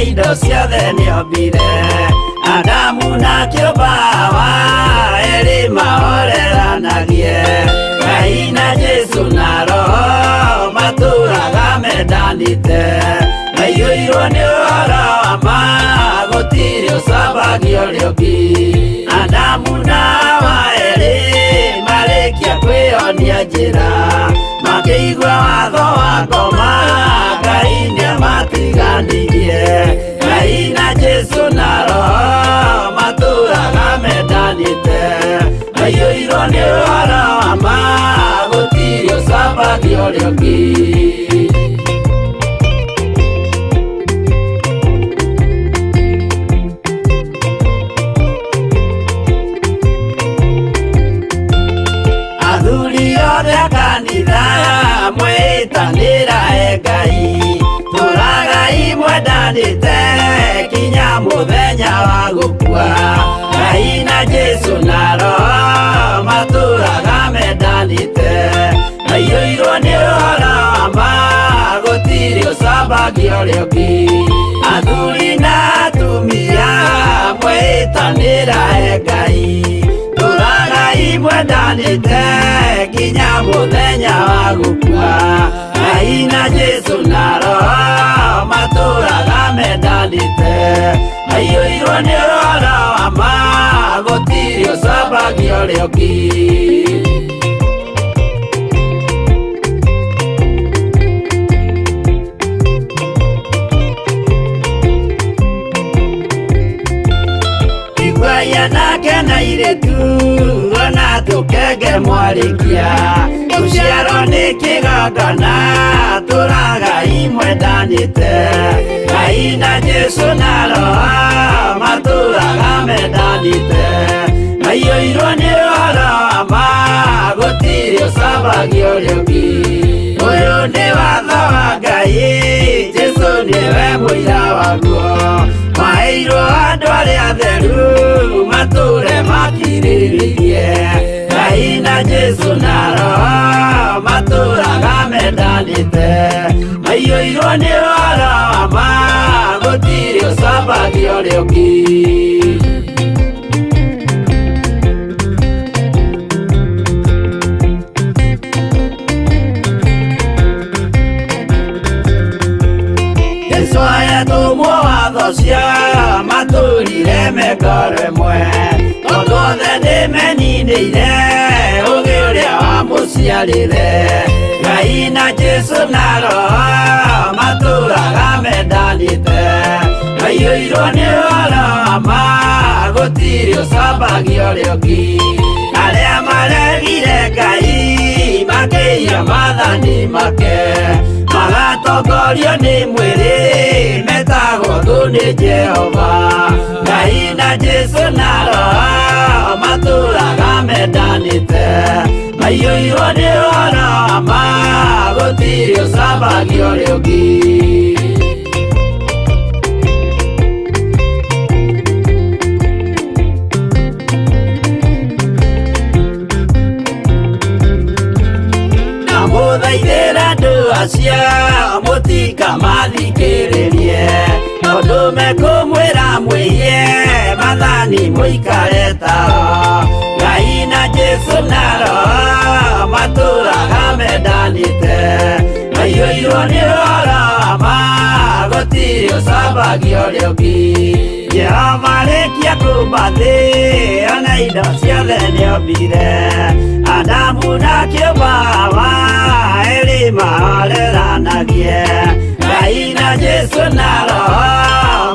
na indo ciothe nĩombire. Adamu na kĩũmba wa erĩ mahoreranagie. Ngai na Jesu na Roho matũraga mendanĩte. Maiyũirwo nĩ ũhoro wa ma, gũtirĩ ũcambagia ũrĩa ũngĩ. Adamu na Hawa erĩ marĩkia kwĩyonia njĩra, makĩigua watho wa ngoma, Ngai nĩamatiganirie. Ngai na Jesu na Roho matũraga mendanĩte. Maiyũirwo nĩ ũhoro wa ma, gũtirĩ ũcambagia ũrĩa ũngĩ. Athuri othe a kanitha mwĩtanĩra Ngai, tũragai mwendanĩte kinya mũthenya wa gũkua. Ngai na Jesu na Roho matũraga mendanĩte. Maiyũirwo nĩ ũhoro wa ma, gũtirĩ ũcambagia ũrĩa ũngĩ. Athuri na atumia mwĩtanĩra Ngai, tũragai mwendanĩte kinya mũthenya wa gũkua. Ngai na Jesu na Roho matũraga mendanĩte. Maiyũirwo nĩ ũhoro wa ma, gũtirĩ ũcambagia ũrĩa ũngĩ. Iguaya nake na airĩtu ona tũkenge mwarĩkia. Gũciarwo nĩ kĩgongona tũragai mwendanĩte. Ngai na Jesu na Roho matũraga mendanĩte. Maiyũirwo nĩ ũhoro wa ma, gũtirĩ ũcambagia ũrĩa ũngĩ. Ũyũ nĩ watho wa Ngai, Jesu nĩwe mũira waguo. Maheirwo andũ arĩa atheru matũre makirĩrĩirie. Ngai na Jesu na Roho matũraga mendanĩte. Maiyũirwo nĩ ũhoro wa ma, gũtirĩ ũcambagia ũrĩa ũngĩ. Jesũ ayatũmwo watho cia matũrire meko rĩmwe, tondũ othe nĩmeninĩire ũgĩ ũrĩa wamũciarire. Ngai na Jesu na Roho matũraga mendanĩte. Maiyũirwo nĩ ũhoro wa ma, gũtirĩ ũcambagia ũrĩa ũngĩ. Arĩa maregire Ngai makĩiya maathani make, magatongorio nĩ mwĩrĩ metagwo thũ nĩ Jehova. Ngai na Jesu na Roho matũraga mendanĩte. Maiyũirwo nĩ ũhoro wa ma, gũtirĩ ũcambagia ũrĩa ũngĩ. Mũthaithĩra andũ acio mũtikamathikĩrĩrie, tondũ mekũmwĩra mwĩhie maathani mũikare tao. Ngai na Jesu na Roho matũraga mendanĩte. Maiyũirwo nĩ ũhoro wa ma, gũtirĩ ũcambagia ũrĩa ũngĩ. Jehova arĩkia kũmba thĩ ona indo ciothe nĩombire. Adamu na kĩũmba wa erĩ mahoreranagie. Ngai na Jesu na Roho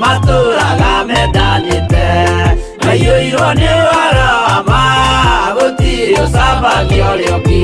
matũraga mendanĩte. Maiyũirwo nĩ ũhoro wa ma, gũtirĩ ũcambagia ũrĩa ũngĩ.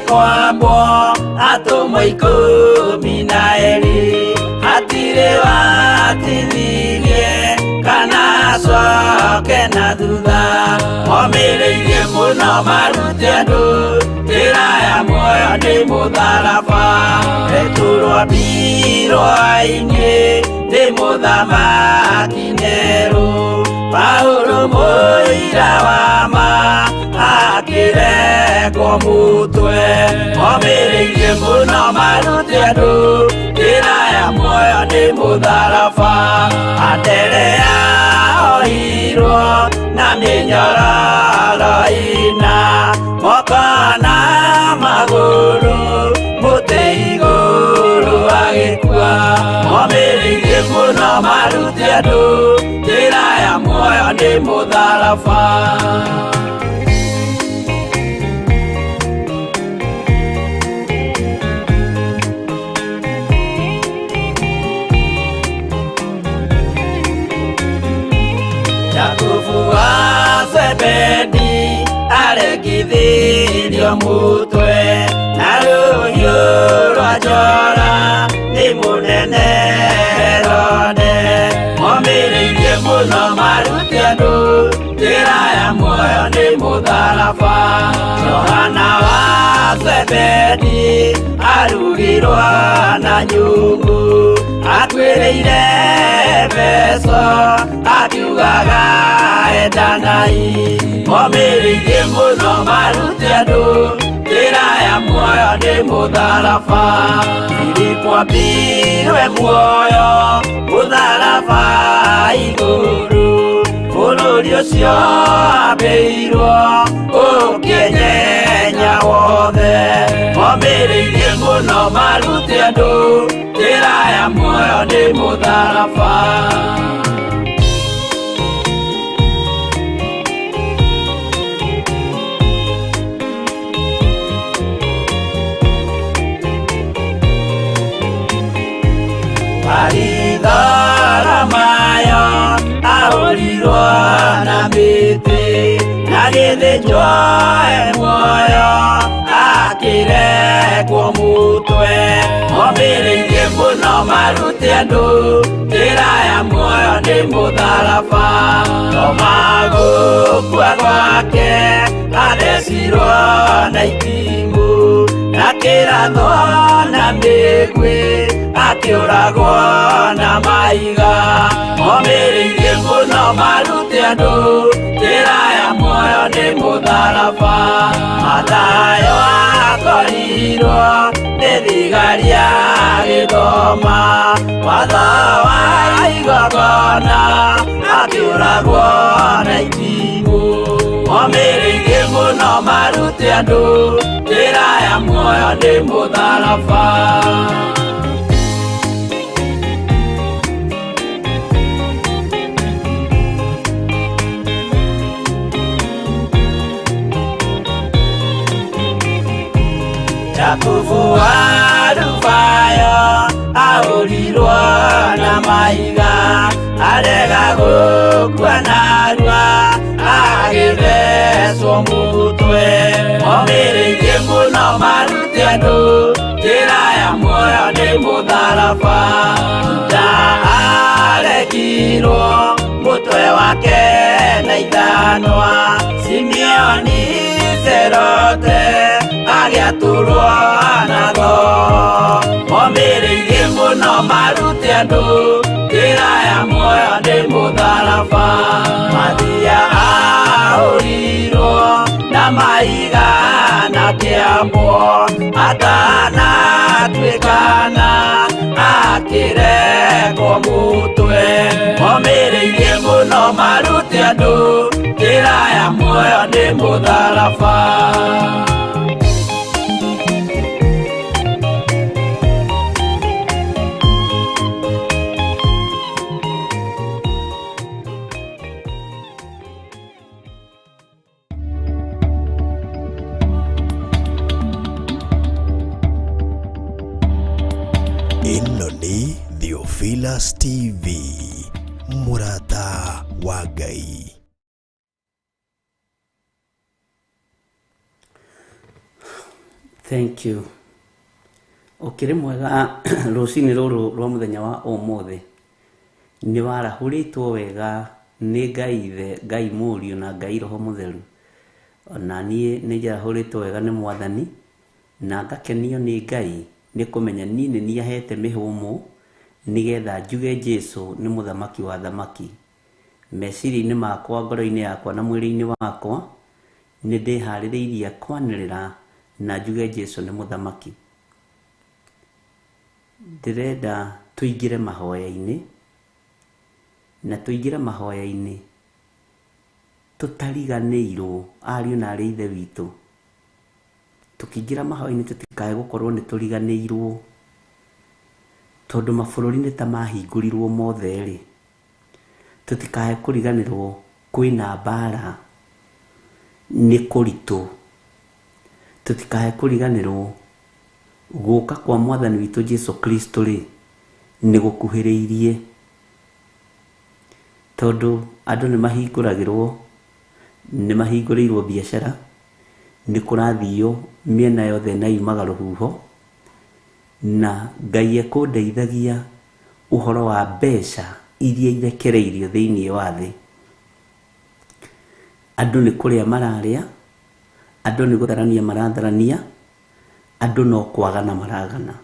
kwambo atumwo 12 hatirĩ watithirie kana acoke na thutha momĩrĩirie mũno marute andũ njĩra ya muoyo nĩ mũtharaba rĩturwo mbirwa-inĩ nĩ mũthamaki Nero Paulo mũira wa ma akĩrengwo mũtwe momĩrĩirie mũno marute andũ njĩra ya muoyo nĩ mũtharaba Anderea ohirwo na mĩnyororo ina moko na magũrũ mũtĩ igũrũ agĩkua momĩrĩirie mũno marute andũ njĩra ya muoyo nĩ mũtharaba Jakubu wa Zebedi aregithirio mũtwe na rũhiũ rwa njora nĩ mũnene Herode momĩrĩirie mũno marute andũ njĩra ya muoyo nĩ mũtharaba Johana wa Zebedi arugirwo na nyũngũ atuĩrĩire Efeso akiugaga endanai momĩrĩirie mũno marute andũ njĩra ya muoyo nĩ mũtharaba Filipo ambirwe muoyo mũtharaba igũrũ bũrũri ũcio ambĩirwo ũkĩnyenya wothe momĩrĩirie mũno marute andũ njĩra ya muoyo nĩ mũtharaba Maritharamayo ahũrirwo na mĩtĩ na gĩthĩnjwo muoyo akĩrengwo mũtwe momĩrĩirie mũno marute andũ njĩra ya muoyo nĩ mũtharaba Toma gũkua gwake athecirwo na itimũ na kĩratho na mĩguĩ akĩũragwo na maiga momĩrĩirie mũno marute andũ njĩra ya muoyo nĩ mũtharaba Mathayo akorirwo nĩ thigari agĩthoma watho wa igongona akĩũragwo na itimũ momĩrĩirie mũno marute andũ njĩra ya muoyo nĩ mũtharaba Jakubu wa Rufayo ahũrirwo na maiga arega gũkua narua agĩthecwo mũtwe momĩrĩirie mũno marute andũ njĩra ya muoyo nĩ mũtharaba Juda aregirwo mũtwe wake na ithanwa Simeoni Zelote agĩatũrwo na thoo momĩrĩirie mũno marute andũ njĩra ya muoyo nĩ mũtharaba Mathia ahũrirwo na maiga na kĩambo atanatuĩkana akĩrengwo mũtwe momĩrĩirie mũno marute andũ njĩra ya muoyo nĩ mũtharaba Ĩno nĩ Theophilus TV, mũrata wa Ngai. Thank you. Okire mwega rucini ruru rwa muthenya wa umuthi ni warahuritwo wega ni Ngai ithe, Ngai Mũriũ na Ngai Roho Mũtheru. Ona niĩ nĩ njarahuritwo wega nĩ Mwathani na ngakenio nĩ Ngai nĩ kũmenya niĩ nĩ niĩ ahete mĩhũmũ nigetha njuge Jesu nĩ mũthamaki wa thamaki. Meciria-inĩ makwa, ngoro-inĩ yakwa na mwĩrĩ-inĩ wakwa nĩ ndĩharĩrĩirie kwanĩrĩra na njuge Jesu nĩ mũthamaki. Ndĩrenda tũingĩre mahoya-inĩ na tũingĩre mahoya-inĩ tũtariganĩirwo ariũ na arĩ ithe witũ. Tũkĩingĩra mahoya-inĩ tũtikae gũkorwo nĩ tũriganĩirwo, tondũ mabũrũri nĩ ta mahingũrirwo mothe rĩ, tũtikae kũriganĩrwo kwĩna mbara nĩ kũritũ. Tũtikae kũriganĩrwo gũka kwa Mwathani witũ Jesu Kristo rĩ nĩ gũkuhĩrĩirie, tondũ andũ nĩ mahingũragĩrwo, nĩ mahingũrĩirwo biacara, nĩ kũrathio mĩena yothe na imaga rũhuho, na Ngai ekũndeithagia ũhoro wa mbeca iria irekereirio thĩinĩ wa thĩ. Andũ nĩ kũrĩa mararĩa, andũ nĩ gũtharania maratharania, andũ no kwagana maragana.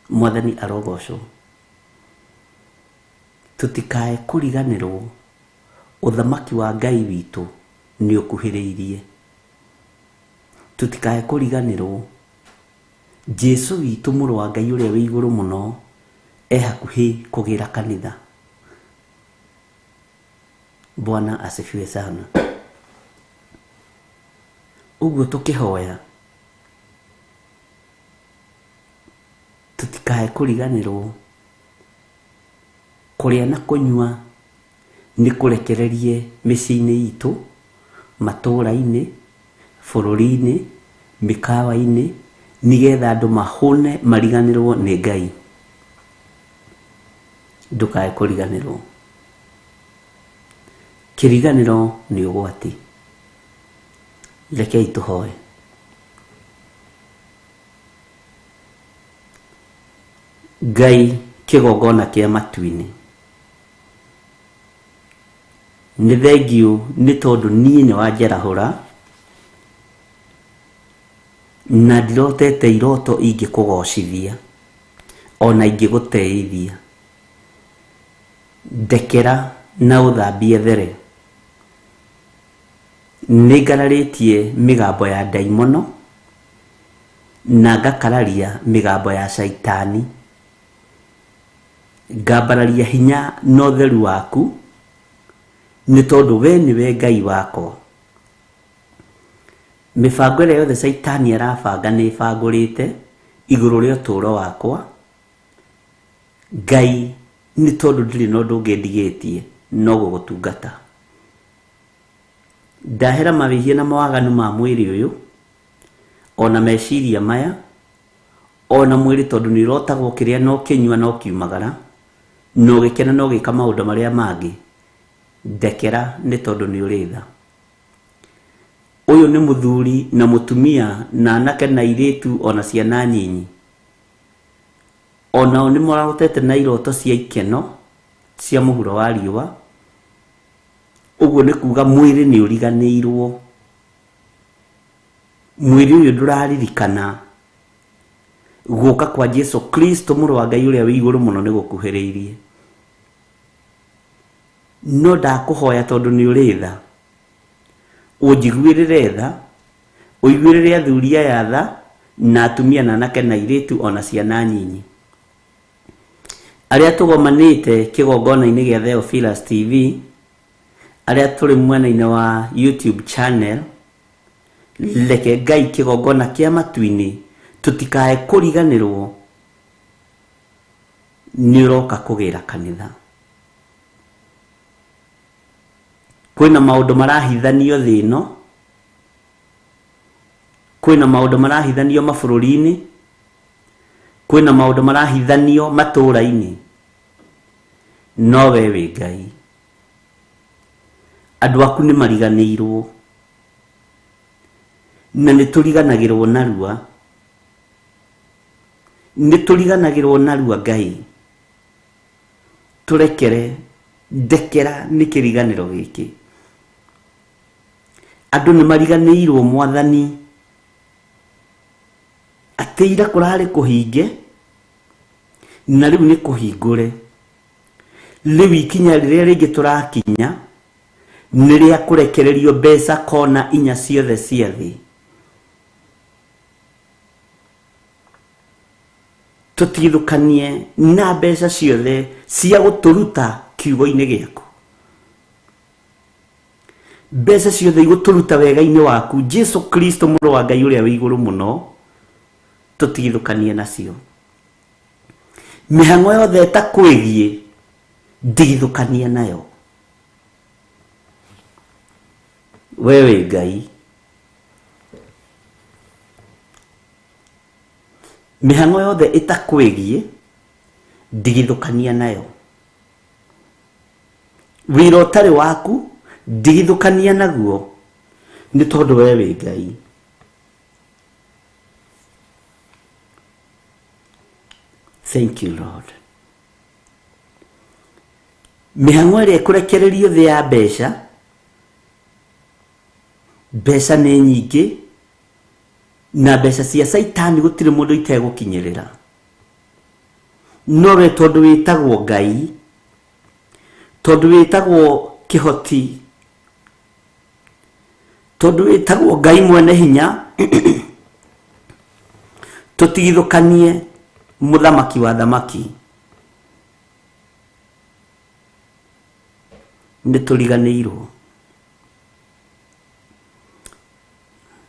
Mwathani arogocwo. Tũtikae kũriganĩrwo ũthamaki wa Ngai witũ nĩ ũkuhĩrĩirie. Tũtikae kũriganĩrwo Jesu witũ mũrũ wa Ngai ũrĩa wĩ igũrũ mũno hakuhĩ kũgĩra kanitha. Bwana asifiwe sana. Ũguo tũkĩhoya tũtikae kũriganĩrwo kũrĩa na kũnyua nĩ kũrekererie mĩciĩ-inĩ itũ, matũũra-inĩ, bũrũri-inĩ, mĩkawa-inĩ, nigetha andũ mahũne mariganĩrwo nĩ Ngai. Ndũkae kũriganĩrwo. Kĩriganĩro nĩ ũgwati. Rekei tũhoe. Ngai kĩgongona kĩa matu-inĩ, nĩ thengiũ nĩ tondũ niĩ nĩ wanjarahũra na ndirotete iroto ingĩkũgocithia ona ingĩgũteithia. Ndekera na ũthambie there. Nĩ ngararĩtie mĩgambo ya ndaimono na ngakararia mĩgambo ya caitani. Ngambararia hinya na ũtheru waku nĩ tondũ we nĩwe Ngai wakwa. Mĩbango ĩrĩa yothe caitani arabanga nĩ bangũrĩte igũrũ rĩa ũtũũro wakwa. Ngai nĩ tondũ ndirĩ na ũndũ ũngĩ ndigĩtie no gũgũtungata. Ndahera mawĩhia na mawaganu ma mwĩrĩ ũyũ, ona meciria maya, ona mwĩrĩ, tondũ nĩ ũrotagwo kĩrĩa no kĩnyua no kiumagara, no gĩkena no gĩka maũndũ marĩa mangĩ. Ndekera nĩ tondũ nĩ ũrĩ tha. Ũyũ nĩ mũthuri na mũtumia na anake na airĩtu ona ciana nyinyi. Onao nĩ marahotete na iroto cia ikeno cia mũhuro wa riũa. Ũguo nĩ kuga mwĩrĩ nĩ ũriganĩirwo. Mwĩrĩ ũyũ ndũraririkana gũka kwa Jesu Kristo mũrũ wa Ngai ũrĩa wĩ igũrũ mũno nĩ gũkuhĩrĩirie. No ndakũhoya tondũ nĩ ũrĩ tha, ũnjiguĩrĩre tha, ũiguĩrĩre athuri aya tha na atumia na anake na airĩtu ona ciana nyinyi. Arĩa tũgomanĩte kĩgongona-inĩ gĩa Theophilus TV, arĩa tũrĩ mwena-inĩ wa YouTube channel, reke Ngai kĩgongona kĩa matu-inĩ tũtikae kũriganĩrwo nĩ ũroka kũgĩra kanitha. Kwĩna maũndũ marahithanio thĩ ĩno, kwĩna maũndũ marahithanio mabũrũri-inĩ, kwĩna maũndũ marahithanio matũũra-inĩ, no we wĩ Ngai. Andũ aku nĩ mariganĩirwo, na nituriganagirwo narua, Ngai. Turekere ndekera nĩ kĩriganĩro gĩkĩ. Andũ nĩ mariganĩirwo Mwathani, atĩ ira kũrarĩ kũhinge na rĩu nĩ kũhingũre. Rĩu ikinya rĩrĩa rĩngĩ tũrakinya nĩ rĩa kũrekererio mbeca kona inya ciothe cia thĩ. Tũtigithũkanie na mbeca ciothe cia gũtũruta kiugo-inĩ gĩaku. Mbeca ciothe igũtũruta wega-inĩ waku, Jesu Kristo mũrũ wa Ngai ũrĩa wĩ igũrũ mũno, tũtigithũkanie nacio. Mĩhang'o yothe ĩtakwĩgiĩ, ndigithũkanie nayo. Wewe Ngai, mĩhang'o yothe ĩtakwĩgiĩ, ndigithũkania nayo. Wĩra ũtarĩ waku, ndigithũkania naguo, nĩ tondũ wewe Ngai. Thank you, Lord. Mĩhang'o ĩrĩa ĩkũrekererio thĩ ya mbeca, mbeca nĩ nyingĩ, na mbeca cia Saitani gũtirĩ mũndũ itegũkinyĩrĩra. No we tondũ wĩtagwo Ngai, tondũ wĩtagwo kĩhoti, tondũ wĩtagwo Ngai mwene hinya, tũtigithũkanie mũthamaki wa thamaki. Nĩ tũriganĩirwo.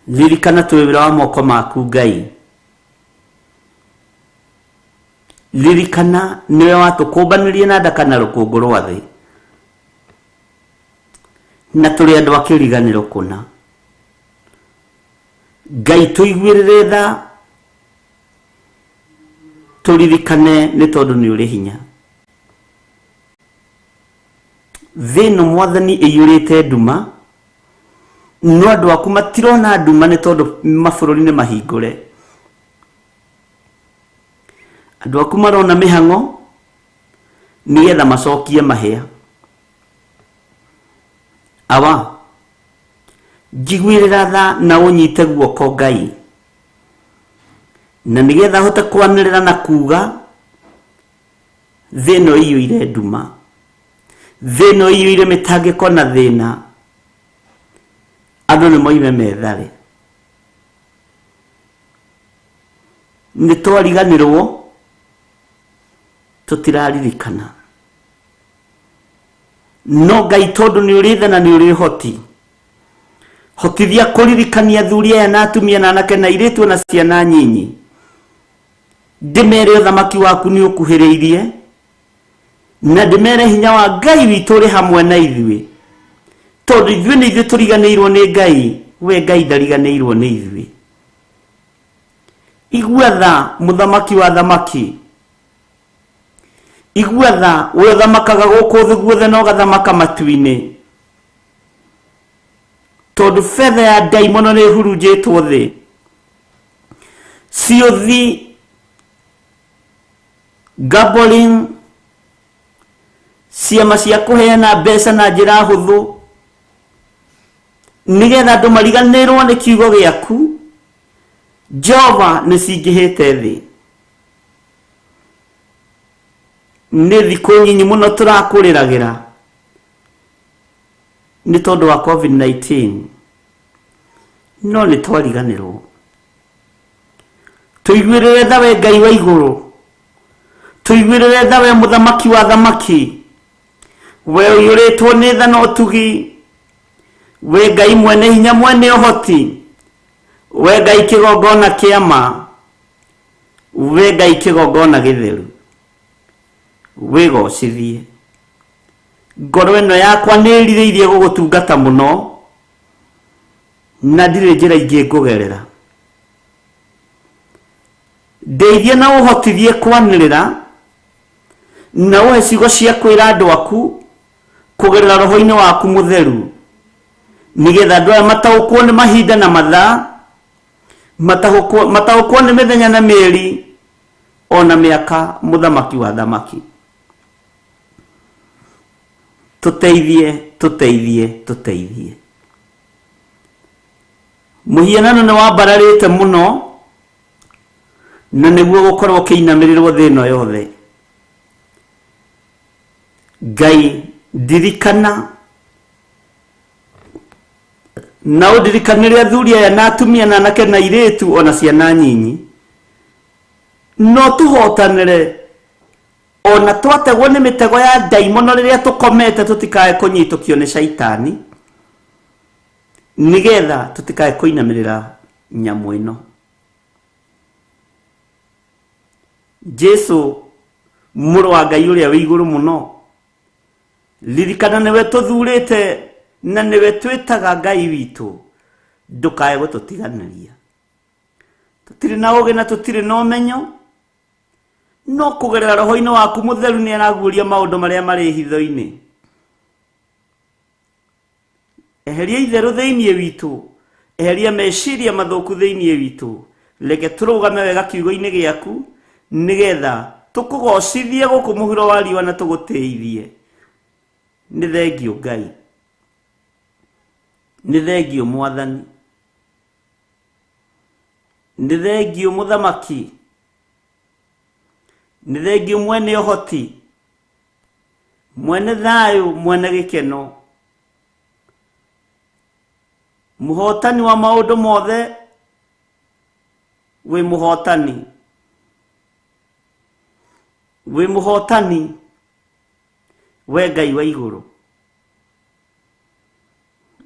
Ririkana twĩ wĩra wa moko maku Ngai. Ririkana nĩwe watũkũmbanĩrie na ndaka na rũkũngũ rwa thĩ, na tũrĩ andũ a kĩriganĩro kũna. Ngai tũiguĩrĩre tha, tũririkane nĩ tondũ nĩ ũrĩ hinya. Thĩ ĩno Mwathani ĩiyũrĩte nduma, no andũ aku matirona nduma nĩ tondũ mabũrũri nĩ mahingũre. Andũ aku marona mĩhang'o nĩgetha macokie mahĩa. Awa, njiguĩrĩra tha na ũnyite guoko Ngai, na nĩgetha hote kwanĩrĩra na kuga thĩ ĩno ĩiyũire nduma, thĩ ĩno ĩiyũire mĩtangĩko na thĩna. Andũ nĩ moime methare. Nĩ twariganĩrwo, tũtiraririkana. No Ngai tondũ nĩ ũrĩ tha na nĩ ũrĩ hoti, hotithia kũririkania athuri aya na atumia na anake na airĩtu na ciana nyinyi. Ndĩmere ũthamaki waku nĩ ũkuhĩrĩirie, na ndĩmere hinya wa Ngai witũ ũrĩ hamwe na ithuĩ. Tondũ ithuĩ nĩ ithuĩ tũriganĩirwo nĩ Ngai, we Ngai ndariganĩirwo nĩ ithuĩ. Igua tha mũthamaki wa thamaki. Igua tha we ũthamakaga gũkũ thĩ guothe na ũgathamaka matu-inĩ. Tondũ fedha ya ndaimono nĩ ĩhurunjĩtwo thĩ. Ciothi, gambling, ciama cia kũheana mbeca na njĩra hũthũ, nĩgetha andũ mariganĩrwo nĩ kiugo gĩaku, Jehova, nĩ cingĩhĩte thĩ. Nĩ thikũ nyinyi mũno tũrakũrĩragĩra nĩ tondũ wa COVID-19, no nĩ twariganĩrwo. Tũiguĩrĩre tha we Ngai wa igũrũ, tũiguĩrĩre tha we mũthamaki wa thamaki, we ũiyũrĩtwo nĩ tha na ũtugi, we Ngai mwene hinya mwene ũhoti, we Ngai kĩgongona kĩama, we Ngai kĩgongona gĩtheru. Wĩgocithie. Ngoro ĩno yakwa nĩ ĩrirĩirie gũgũtungata mũno, na ndirĩ njĩra ingĩ ngũgerera. Ndeithia na ũhotithie kwanĩrĩra, na ũhe ciugo cia kwĩra andũ aku kũgerera roho-inĩ waku mũtheru, nĩgetha andũ aya mataũkwo nĩ mahinda na mathaa, matahukwo nĩ mĩthenya na mĩeri ona mĩaka mũthamaki wa thamaki. Tũteithie. Mũhianano nĩ wambararĩte mũno na nĩguo gũkorwo kĩinamĩrĩrwo thĩ ĩno yothe. Ngai ndirikana na ũndirikanĩre athuri aya na atumia na anake na airĩtu ona ciana nyinyi, no tũhotanĩre ona twategwo nĩ mĩtego ya ndaimono rĩrĩa tũkomete tũtikae kũnyitũkio nĩ shaitani, nigetha tũtikae kũinamĩrĩra nyamũ ĩno. Jesu mũrũ wa Ngai ũrĩa wĩ igũrũ mũno, ririkana nĩwe tũthurĩte na nĩwe twĩtaga Ngai witũ, ndũkae gũtũtiganĩria. Tũtirĩ na ũgĩ na tũtirĩ na ũmenyo, no kũgerera roho-inĩ waku mũtheru nĩ araguũria maũndũ marĩa marĩ hitho-inĩ. Eheria itherũ thĩinĩ witũ, eheria meciria mathũku thĩinĩ witũ, reke tũrũgame wega kiugo-inĩ gĩaku, nigetha tũkũgocithie gũkũ mũhuro wa riũa na tũgũtĩithie. Nĩ thengio Ngai, nĩ thengio Mwathani, nĩ thengio Mũthamaki, nĩ thengio mwene ũhoti, mwene thayũ, mwene gĩkeno, mũhotani wa maũndũ mothe, wĩ mũhotani, wĩ mũhotani, we Ngai wa igũrũ,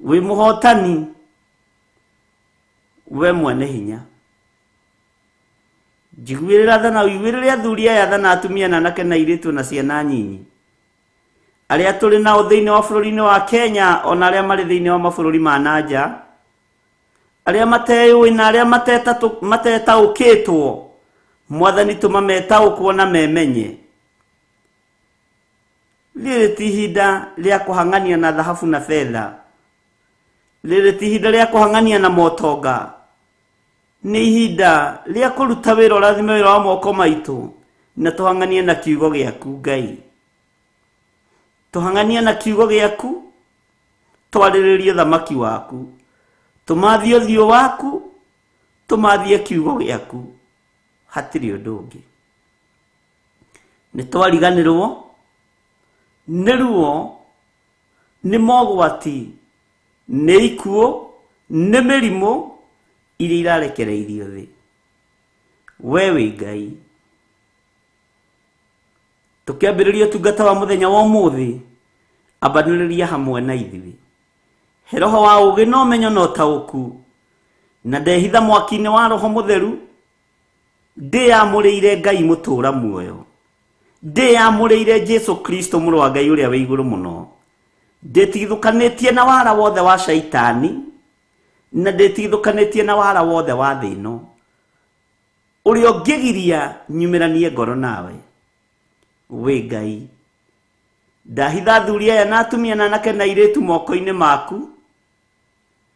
wĩ mũhotani, we mwene hinya. Njiguĩrĩra tha na ũiguĩrĩre athuri aya tha na atumia na anake na airĩtu na ciana nyinyi, arĩa tũrĩ nao thĩinĩ wa bũrũri-inĩ wa Kenya ona arĩa marĩ thĩinĩ wa mabũrũri ma nanja, arĩa mateyũĩ na arĩa matetaũkĩtwo. Mwathani tũma metaũkwo na memenye. Rĩrĩ ti ihinda rĩa kũhang'ania na thahabu na fedha, rĩrĩ ti ihinda rĩa kũhang'ania na motonga, nĩ ihinda rĩa kũruta wĩra ũrathime wĩra wa moko maitũ na tũhang'anie na kiugo gĩaku Ngai. Tũhang'anie na kiugo gĩaku, twarĩrĩrie thamaki waku, tũmathie ũthiũ waku, tũmathie kiugo gĩaku, hatirĩ ũndũ ũngĩ. Nĩ twariganĩrwo nĩ ruo, nĩ mogwati, nĩ ikuũ, nĩ mĩrimũ iria irarekereirio thĩ. We wĩ Ngai. Tũkĩambĩrĩria ũtungata wa mũthenya wa ũmũthĩ, ambanĩrĩria hamwe na ithuĩ. He roho wa ũgĩ na ũmenyo na ũtaũku, na ndehitha mwaki-inĩ wa Roho Mũtheru, ndĩyamũrĩire Ngai mũtũũra muoyo, ndĩyamũrĩire Jesu Kristo mũrũ wa Ngai ũrĩa wĩ igũrũ mũno, ndĩtigithũkanĩtie na wara wothe wa shaitani, na ndĩtigithũkanĩtie na wara wothe wa thĩ ĩno, ũrĩa ũngĩgiria nyumĩranie ngoro nawe. We Ngai, ndahitha athuri aya na atumia na anake na airĩtu moko-inĩ maku.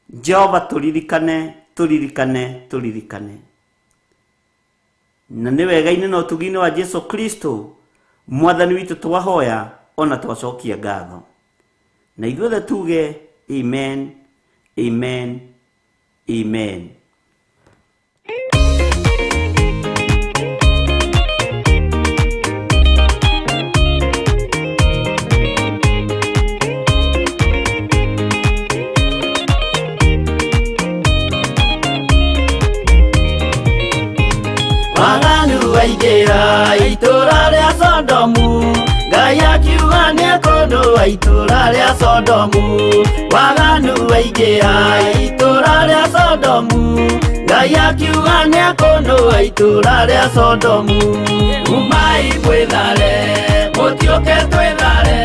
Jehova, tũririkane. Na nĩ wega-inĩ na ũtugi-inĩ wa Jesu Kristo Mwathani witũ twahoya ona twacokia ngatho. Na ithuothe tuge amen, amen, amen. Waigĩra itũra rĩa Sodomu, Ngai akiuga nĩekũndũa itũra rĩa Sodomu. Waganu waigĩra itũra rĩa Sodomu, Ngai akiuga nĩekũndũa itũra rĩa Sodomu. Umai mwĩthare, mũtiũke twĩthare,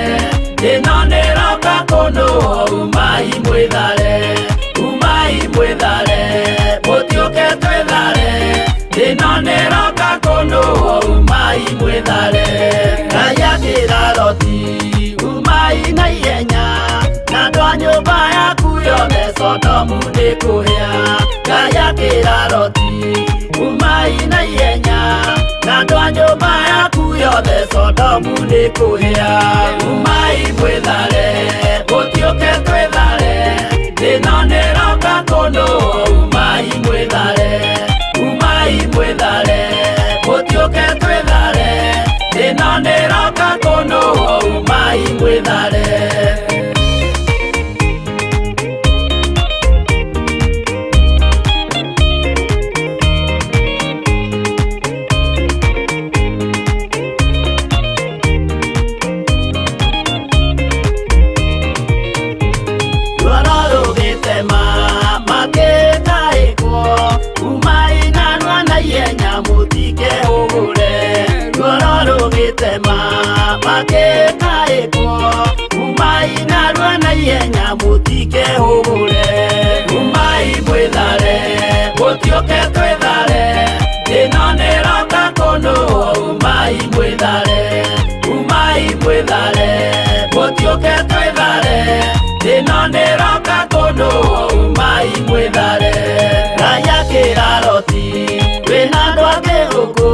ĩno nĩroka kũndũa. Umai mwĩthare, mũtiũke twĩthare, ĩno nĩroka kũndũa. Umai mwĩthare. Ngai akĩra Loti, umai na ihenya, na andũ a nyũmba yaku yothe Sodomu Sodomu nĩ kũhĩa. Ngai akĩra Loti, umai na ihenya, na andũ a nyũmba yaku yothe Sodomu nĩ kũhĩa. Umai mwĩthare, mũtiũke twĩthare, thĩĩno nĩ ĩroka kũnũũ. Umai mwĩthare, umai mwĩthare, mũtiũke twĩthare, thĩĩno nĩ ĩroka kũnũũ. Umai mwĩthare. Umai mwĩthare, mũtiũke twĩthare, thĩĩno nĩ ĩroka kũnũũ. Umai mwĩthare, umai mwĩthare, mũtiũke twĩthare, thĩĩno nĩ ĩroka kũnũũ. Umai mwĩthare. Ngai akĩra Loti, wĩna andũ angĩ gũkũ,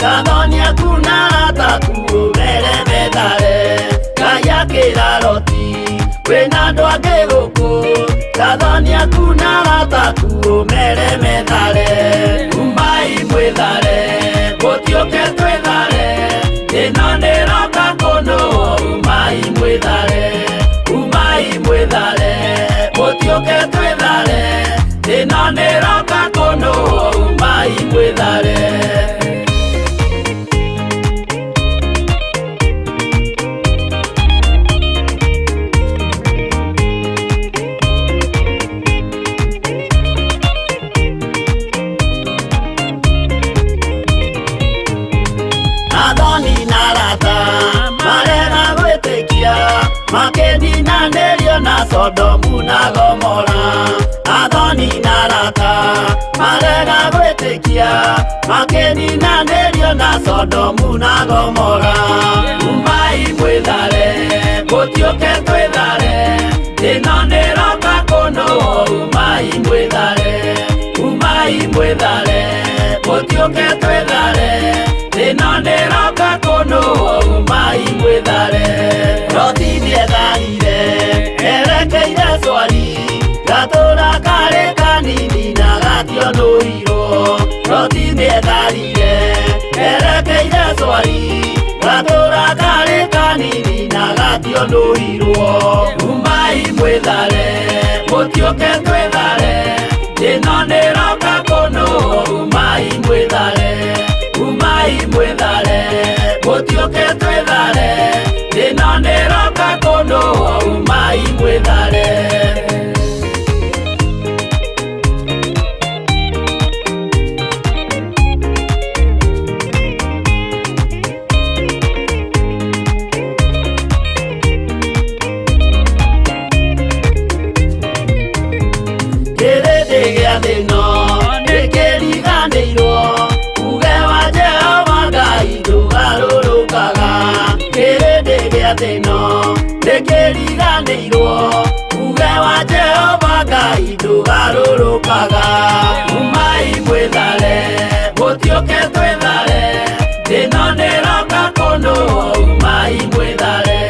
Gathoni aku na arataku ũmere methare. Ngai akĩra Loti, wĩna andũ angĩ gũkũ, Gathoni aku na arataku ũmere methare. Umai mwĩthare, mũtiũke twĩthare, thĩĩno nĩ ĩroka kũnũũ. Umai mwĩthare, umai mwĩthare, mũtiũke twĩthare, thĩĩno nĩ ĩroka kũnũũ. Umai mwĩthare. Gathoni na arata marega gwĩtĩkia, makĩninanĩrio na Sodomu na Gomora. Gathoni na arata marega gwĩtĩkia, makĩninanĩrio na Sodomu na Gomora. Umai mwĩthare, mũtiũke twĩthare, thĩĩno nĩ ĩroka kũnũũ. Umai mwĩthare, umai mwĩthare, mũtiũke twĩthare, thĩĩno nĩ ĩroka kũnũũ. Umai mwĩthare. Loti nĩetharire, erekeire Zoari, gatũũra karĩ kanini na gationũirwo. Loti nĩetharire, erekeire Zoari, gatũũra karĩ kanini na gationũirwo. Umai mwĩthare, mũtiũke twĩthare, thĩĩno nĩ ĩroka kũnũũ. Umai mwĩthare, umai mwĩthare, mũtiũke twĩthare, thĩĩno nĩ ĩroka kũnũũ. Umai mwĩthare. Kĩrĩndĩ gĩa thĩ ĩno nĩkĩriganĩirwo, uge wa Jehova Ngai ndũgarũrũkaga. Kĩrĩndĩ gĩa thĩ ĩno nĩkĩriganĩirwo, uge wa Jehova Ngai ndũgarũrũkaga. Umai mwĩthare, mũtiũke twĩthare, thĩĩno nĩ ĩroka kũnũũ. Umai mwĩthare,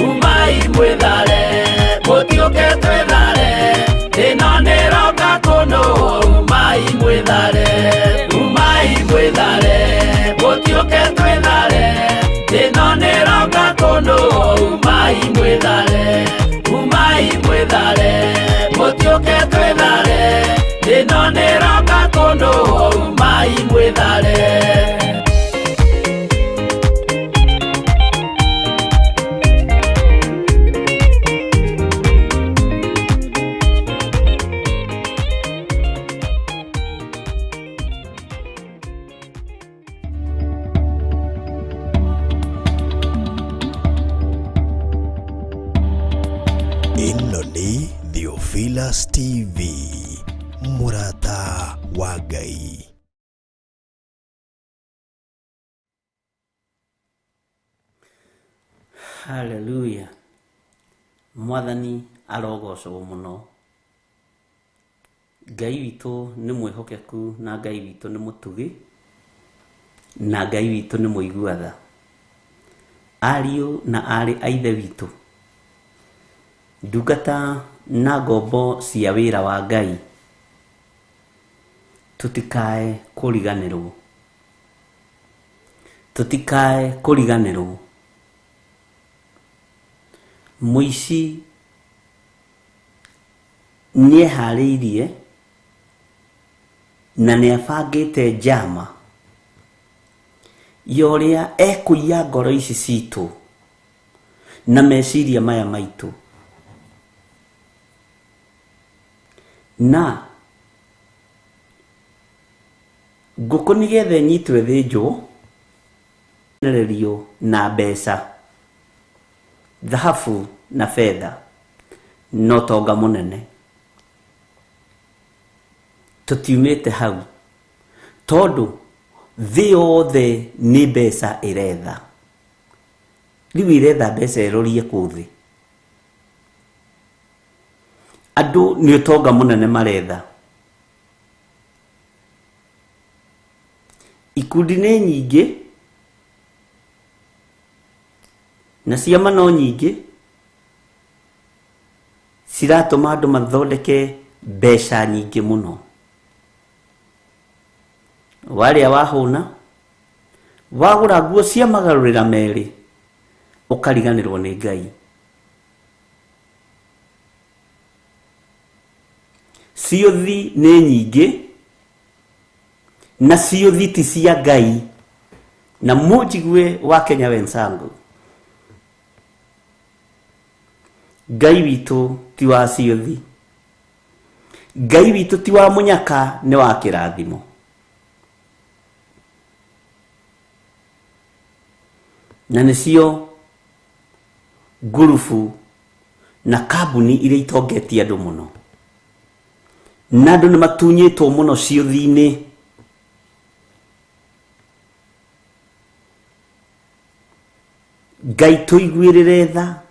umai mwĩthare, mũtiũke twĩthare, thĩĩno nĩ ĩroka kũnũũ. Umai mwĩthare, umai mwĩthare, mũtiũke twĩthare, thĩĩno nĩ ĩroka kũnũũ. Umai mwĩthare, umai mwĩthare, mũtiũke twĩthare, thĩĩno nĩ ĩroka kũnũũ. Umai mwĩthare. ĩno nĩ Theophilus TV, mũrata wa Ngai. Haleluya. Mwathani arogocwo mũno. Ngai witũ nĩ mwĩhokeku na Ngai witũ nĩ mũtugi na Ngai witũ nĩ mũiguatha. Ariũ na arĩ a ithe witũ, ndungata na ngombo cia wĩra wa Ngai, tũtikae kũriganĩrwo, tũtikae kũriganĩrwo. Mũici nĩeharĩirie na nĩabangĩte njama ya ũrĩa ekũiya ngoro ici citũ na meciria maya maitũ, na ngũkũ nĩgetha ĩnyitwo ĩthĩnjwo nererio na mbeca, thahabu na fedha, no tonga mũnene. Tũtiumĩte hau tondũ thĩ yothe nĩ mbeca ĩretha. Rĩu ĩretha mbeca ĩrorie kũ thĩ? Andũ nĩ ũtonga mũnene maretha. Ikundi nĩ nyingĩ na ciama no nyingĩ ciratũma andũ mathondeke mbeca nyingĩ mũno. Warĩa wahũna, wagũra nguo cia magarũrĩra merĩ, ũkariganĩrwo nĩ Ngai. Ciothi nĩ nyingĩ na ciothi ti cia Ngai, na mũnjigue wa Kenya wenzangu, Ngai witũ ti wa ciothi. Ngai witũ ti wa mũnyaka, nĩ wa kĩrathimo. Na nĩcio ngurubu na kambuni iria itongetie andũ mũno, na andũ nĩ matunyĩtwo mũno ciothi-inĩ. Ngai tũiguĩrĩre tha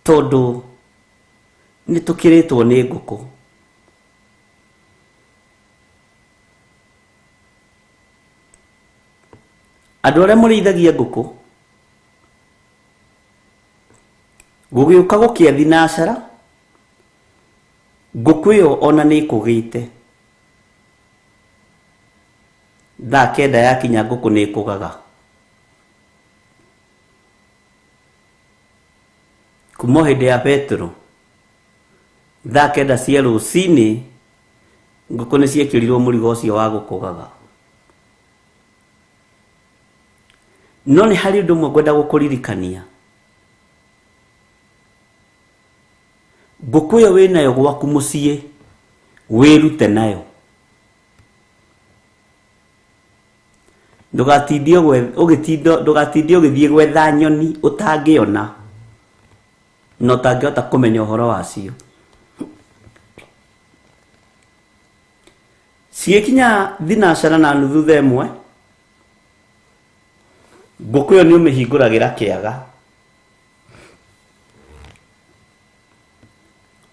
tondũ nĩ tũkĩrĩtwo nĩ ngũkũ. Andũ arĩa mũrĩithagia ngũkũ, gũgĩũka gũkĩa thinacara, ngũkũ ĩyo ona nĩ ĩkũgĩte. Thaa kenda yakinya ngũkũ nĩ ĩkũgaga. Kuma hĩndĩ ya Petro, thaa kenda cia rũcinĩ, ngũkũ nĩ ciekĩrirwo mũrigo ũcio wa gũkũgaga. No nĩ harĩ ũndũ ũmwe ngwenda gũkũririkania. Ngũkũ ĩyo wĩnayo gwaku mũciĩ, wĩrute nayo. Ndũgatinde ũgĩthiĩ gwetha nyoni ũtangĩona na ũtangĩhota kũmenya ũhoro wacio. Cigĩkinya thinacara na nuthu thaa ĩmwe, ngũkũ ĩyo nĩ ũmĩhingũragĩra kĩaga.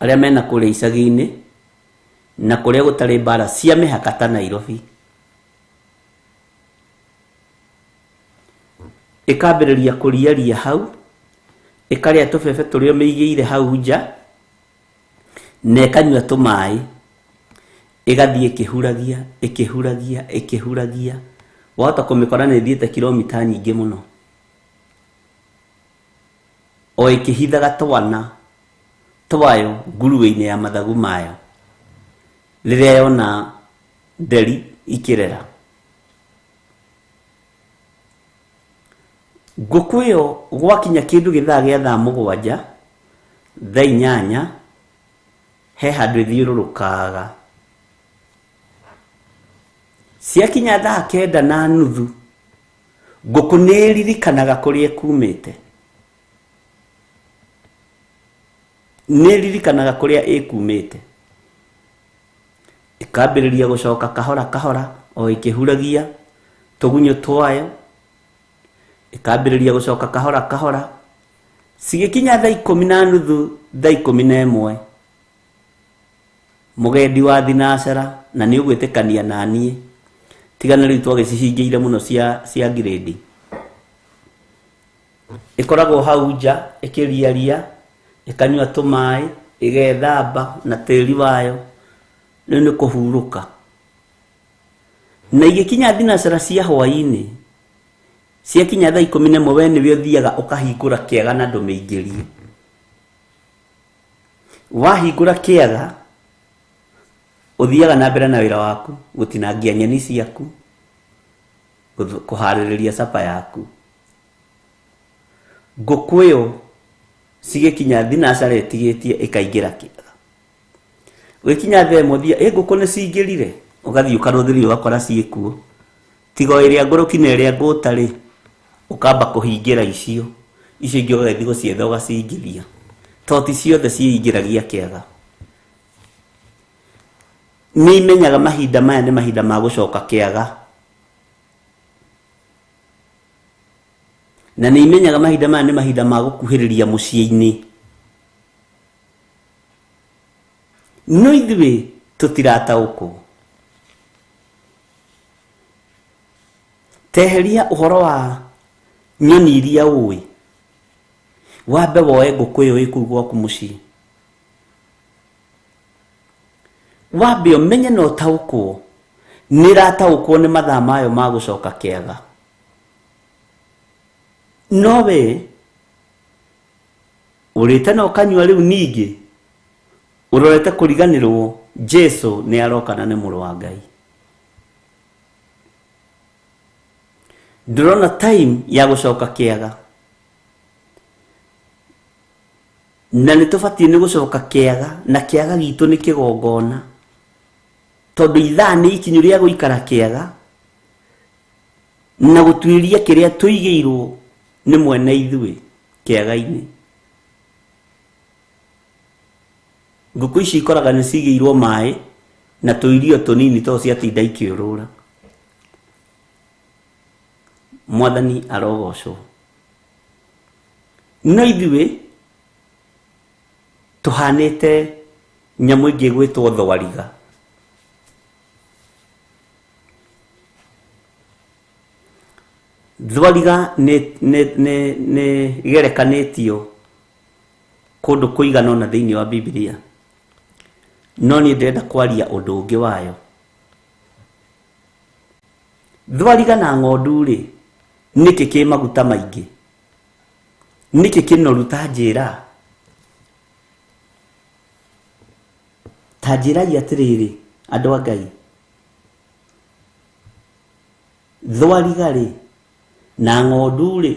Arĩa mena kũrĩa icagi-inĩ na kũrĩa gũtarĩ mbara cia mĩhaka ta Nairobi, ĩkambĩrĩria kũriaria hau, ĩkarĩa tũbebe tũrĩa ũmĩigĩire hau nja, na ĩkanyua tũmaĩ, ĩgathiĩ ĩkĩhuragia ĩkĩhuragia ĩkĩhuragia, wahota kũmĩkora nĩ ĩthiĩte kilomita nyingĩ mũno, o ĩkĩhithaga twana twayo nguruwe-inĩ ya mathagu mayo rĩrĩa yona nderi ikĩrera. Ngũkũ ĩyo gwakinya kĩndũ gĩthaa gĩa thaa mũgwanja, thaa inyanya, he handũ ĩthiũrũrũkaga. Ciakinya thaa kenda na nuthu, ngũkũ nĩ ĩririkanaga kũrĩa ĩkumĩte. Nĩ ĩririkanaga kũrĩa ĩkumĩte. Ĩkambĩrĩria gũcoka kahora kahora, o ĩkĩhuragia tũgunyũ twayo, ĩkambĩrĩria gũcoka kahora kahora. Cigĩkinya thaa 10:30, thaa 11, mugendi wa thinacara na ni ugwitikania na nie tigana riu twagicihingiire muno cia grade ikoragwo hau nja ikiriaria ikanyua tumai igethamba na tiri wayo riu ni kuhuruka na igikinya thinacara cia hwaini cia kinya thaa 11 we ni thiaga ukahingura kiaga na ndumingirie wahingura kiaga uthiaga na mbere na wira waku gutinangia nyeni ciaku kuhaririria sapa yaku ngukwiyo cigikinya thinacara etigetie ikaingira kiaga wikinya the muthia nguku ni cingirire ugathii ukaruthiri ugakora ciikuo tigo iria nguruki na iria ngutari ukamba kuhingira icio ingi ugathii gucietha ugacingiria toti ciothe ciingiragia kiaga ni imenyaga mahinda maya ni mahinda ma gucoka kiaga na ni imenyaga mahinda maya ni mahinda ma gukuhiriria muciini no ithuĩ tutirataũkwo teheria uhoro wa nyoni iria ũĩ wambe woe ngũkũ ĩyo ĩkũu gwaku mũciĩ wambe ũmenye na ũtaũkwo nĩrataũkwo nĩ mathaa mayo ma gũcoka kĩaga no we ũrĩte na ũkanyua rĩu ningĩ urorete kuriganirwo Jesu ni aroka na ni mũrũ wa Ngai ndurona time ya gucoka kiaga na nitubatie ni gucoka kiaga na kiaga gitu ni kigongona tondu ithaa ni ikinyu ria guikara kiaga na gutwiria kiria tuigeirwo ni mwene ithuĩ kiaga-ini ngũkũ ici ikoraga nĩ cigĩirwo maĩ na tũirio tũnini to ciatinda ikĩũrũra mwathani arogocwo no ithuĩ tũhanĩte nyamũ ĩngĩ gwĩtwo thwariga thwariga nĩ gerekanĩtio kũndũ kũigana na thĩinĩ wa Biblia no ni ndenda kwaria ũndũ ũngĩ wayo thwariga na ng'ondu rĩ nĩkĩ kĩ maguta maingĩ nĩkĩ kĩnoru ta njĩra atĩrĩrĩ andũ a Ngai thwariga rĩ na ng'ondu rĩ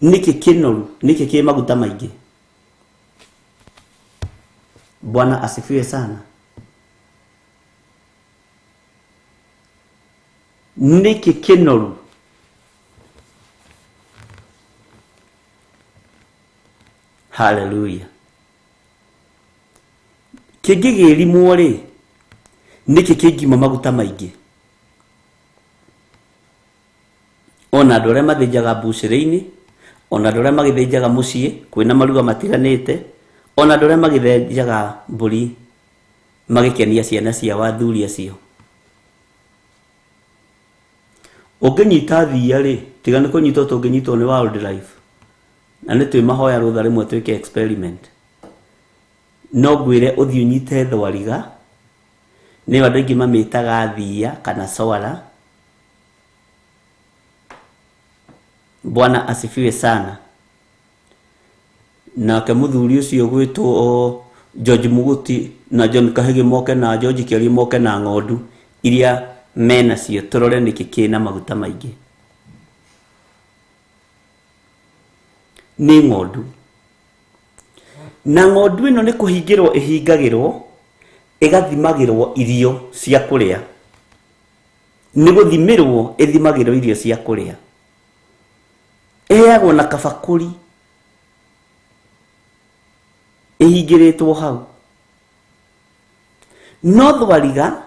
nĩkĩ kĩnoru nĩkĩ kĩ maguta maingĩ Bwana asifiwe sana niki kinoru haleluya kĩngĩgĩrimwo rĩ niki kĩngima maguta maingĩ ona andũ arĩa mathĩnjaga mbucĩrĩ-inĩ ona andũ arĩa magĩthĩnjaga mũciĩ kwĩna maruga matiganĩte ona andũ arĩa magĩthĩnjaga mbũri magĩkenia ciana cia wathuri acio ũngĩnyita thia rĩ tiga nĩ kũnyitwo tũngĩnyitwo nĩ wildlife na nĩ twĩ mahoya rũtha rĩmwe twĩke experiment no ngwĩre ũthiĩ ũnyite thwariga nĩ andũ aingĩ mamĩtaga thia kana swara Bwana asifiwe sana nake mũthuri ũcio gwĩtwo George Muguti na John Kahigi moke na George Kĩari moke na ng'ondu iria mena cio tũrore nĩkĩ kĩna maguta maingĩ nĩ ng'ondu na ng'ondu ĩno nĩ kũhingĩrwo ĩhingagĩrwo ĩgathimagĩrwo irio cia kũrĩa nĩ gũthimĩrwo ĩthimagĩrwo irio cia kũrĩa ĩheagwo na kabakũri ĩhingĩrĩtwo hau no thwariga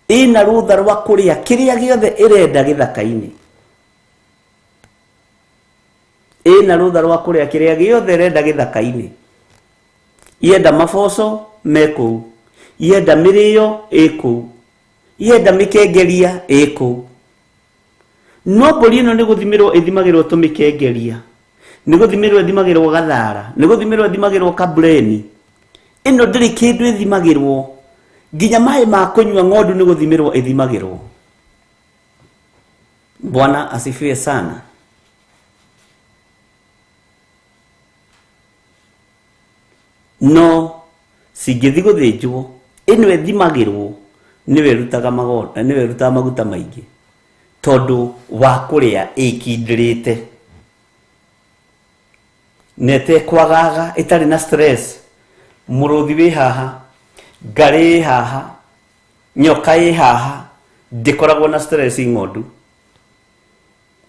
ĩna rũtha rwa kũrĩa kĩrĩa gĩothe ĩrenda gĩthaka-inĩ ĩna rũtha rwa kũrĩa kĩrĩa gĩothe ĩrenda gĩthaka-inĩ yenda maboco mekũu yenda mirio eko yenda mikengeria eko no mburi ino ni guthimirwo ithimagirwo tumikengeria ni guthimirwo ithimagirwo gathara ni guthimirwo ithimagirwo kabreni ino ndiri kindu ithimagirwo nginya mai ma kunywa ng'ondu ni guthimirwo ithimagirwo. Bwana asifiwe sana. No singithi guthinjwo ino ithimagirwo niwe rutaga magoda niwe rutaga maguta maingi tondu wa kuria ikindirite nete kwagaga itari na stress. Muruthi wi haha, ngari haha, nyoka ĩ haha, ndikoragwo na stress ng'ondu.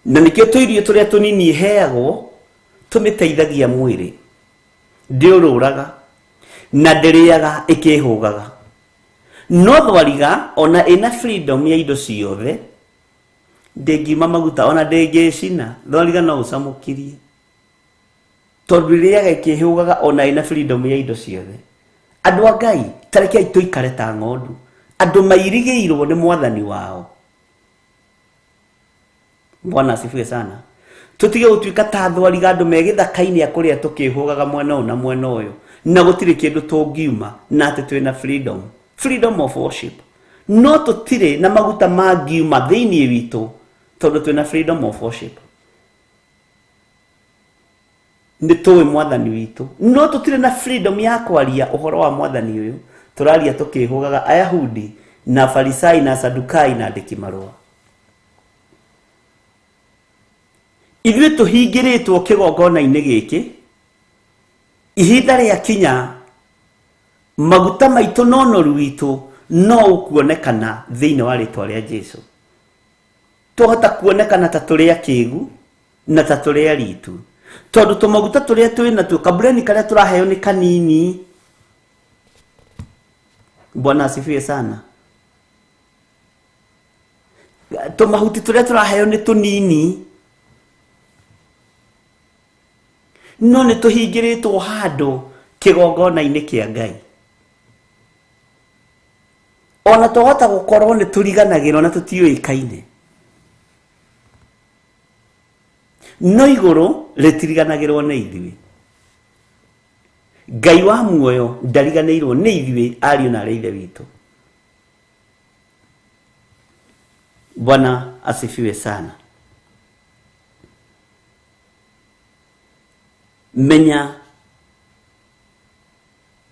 Na nikio tuirio turia tunini heagwo tumiteithagia mwiri ndiururaga na ndiriaga ikihugaga. No thwariga ona ina freedom ya indo ciothe ndingima maguta ona ndingicina thwariga no ucamukirie tondu ririaga ikihugaga ona ina freedom ya indo ciothe. Andu a Ngai tareke tuikare ta ng'ondu, andu mairigiirwo ni mwathani wao. Bwana asifiwe sana. Tutige gutuika ta thwariga andu megithaka-ini akuria tukihugaga mwena una mwena uyu na gutire kindu tungiuma na ati twina freedom of worship. No tutire na maguta mangiuma thiini witu tondu twina freedom of worship. Ni tuwe mwathani witu. No tutire na freedom ya kwaria uhoro wa mwathani uyu turaria tukihugaga Ayahudi na Farisai na Sadukai na andiki marua. Ithuĩ tũhingĩrĩtwo kĩgongona-inĩ gĩkĩ ihinda rĩa kinya maguta maitũ na ũnoru witũ no ũkuonekana thĩinĩ wa rĩtwa rĩa Jesũ. Twahota kuonekana ta tũrĩ akĩĩgu na ta tũrĩ aritu tondu tũmaguta tũrĩa twĩ natuo kabureni karĩa tũraheo nĩ kanini. Bwana asifiwe sana. Tũmahuti tũrĩa tũraheo nĩ tũnini no nĩ tũhingĩrĩtwo handũ kĩgongona-inĩ kĩa Ngai. Ona tũhota gũkorwo nĩ tũriganagĩrwo na tũtiũĩkaine no igũrũ rĩtiriganagĩrwo nĩ ithuĩ. Ngai wa muoyo ndariganĩirwo nĩ ithuĩ ariũ na aithe witũ. Bwana asifiwe sana. Menya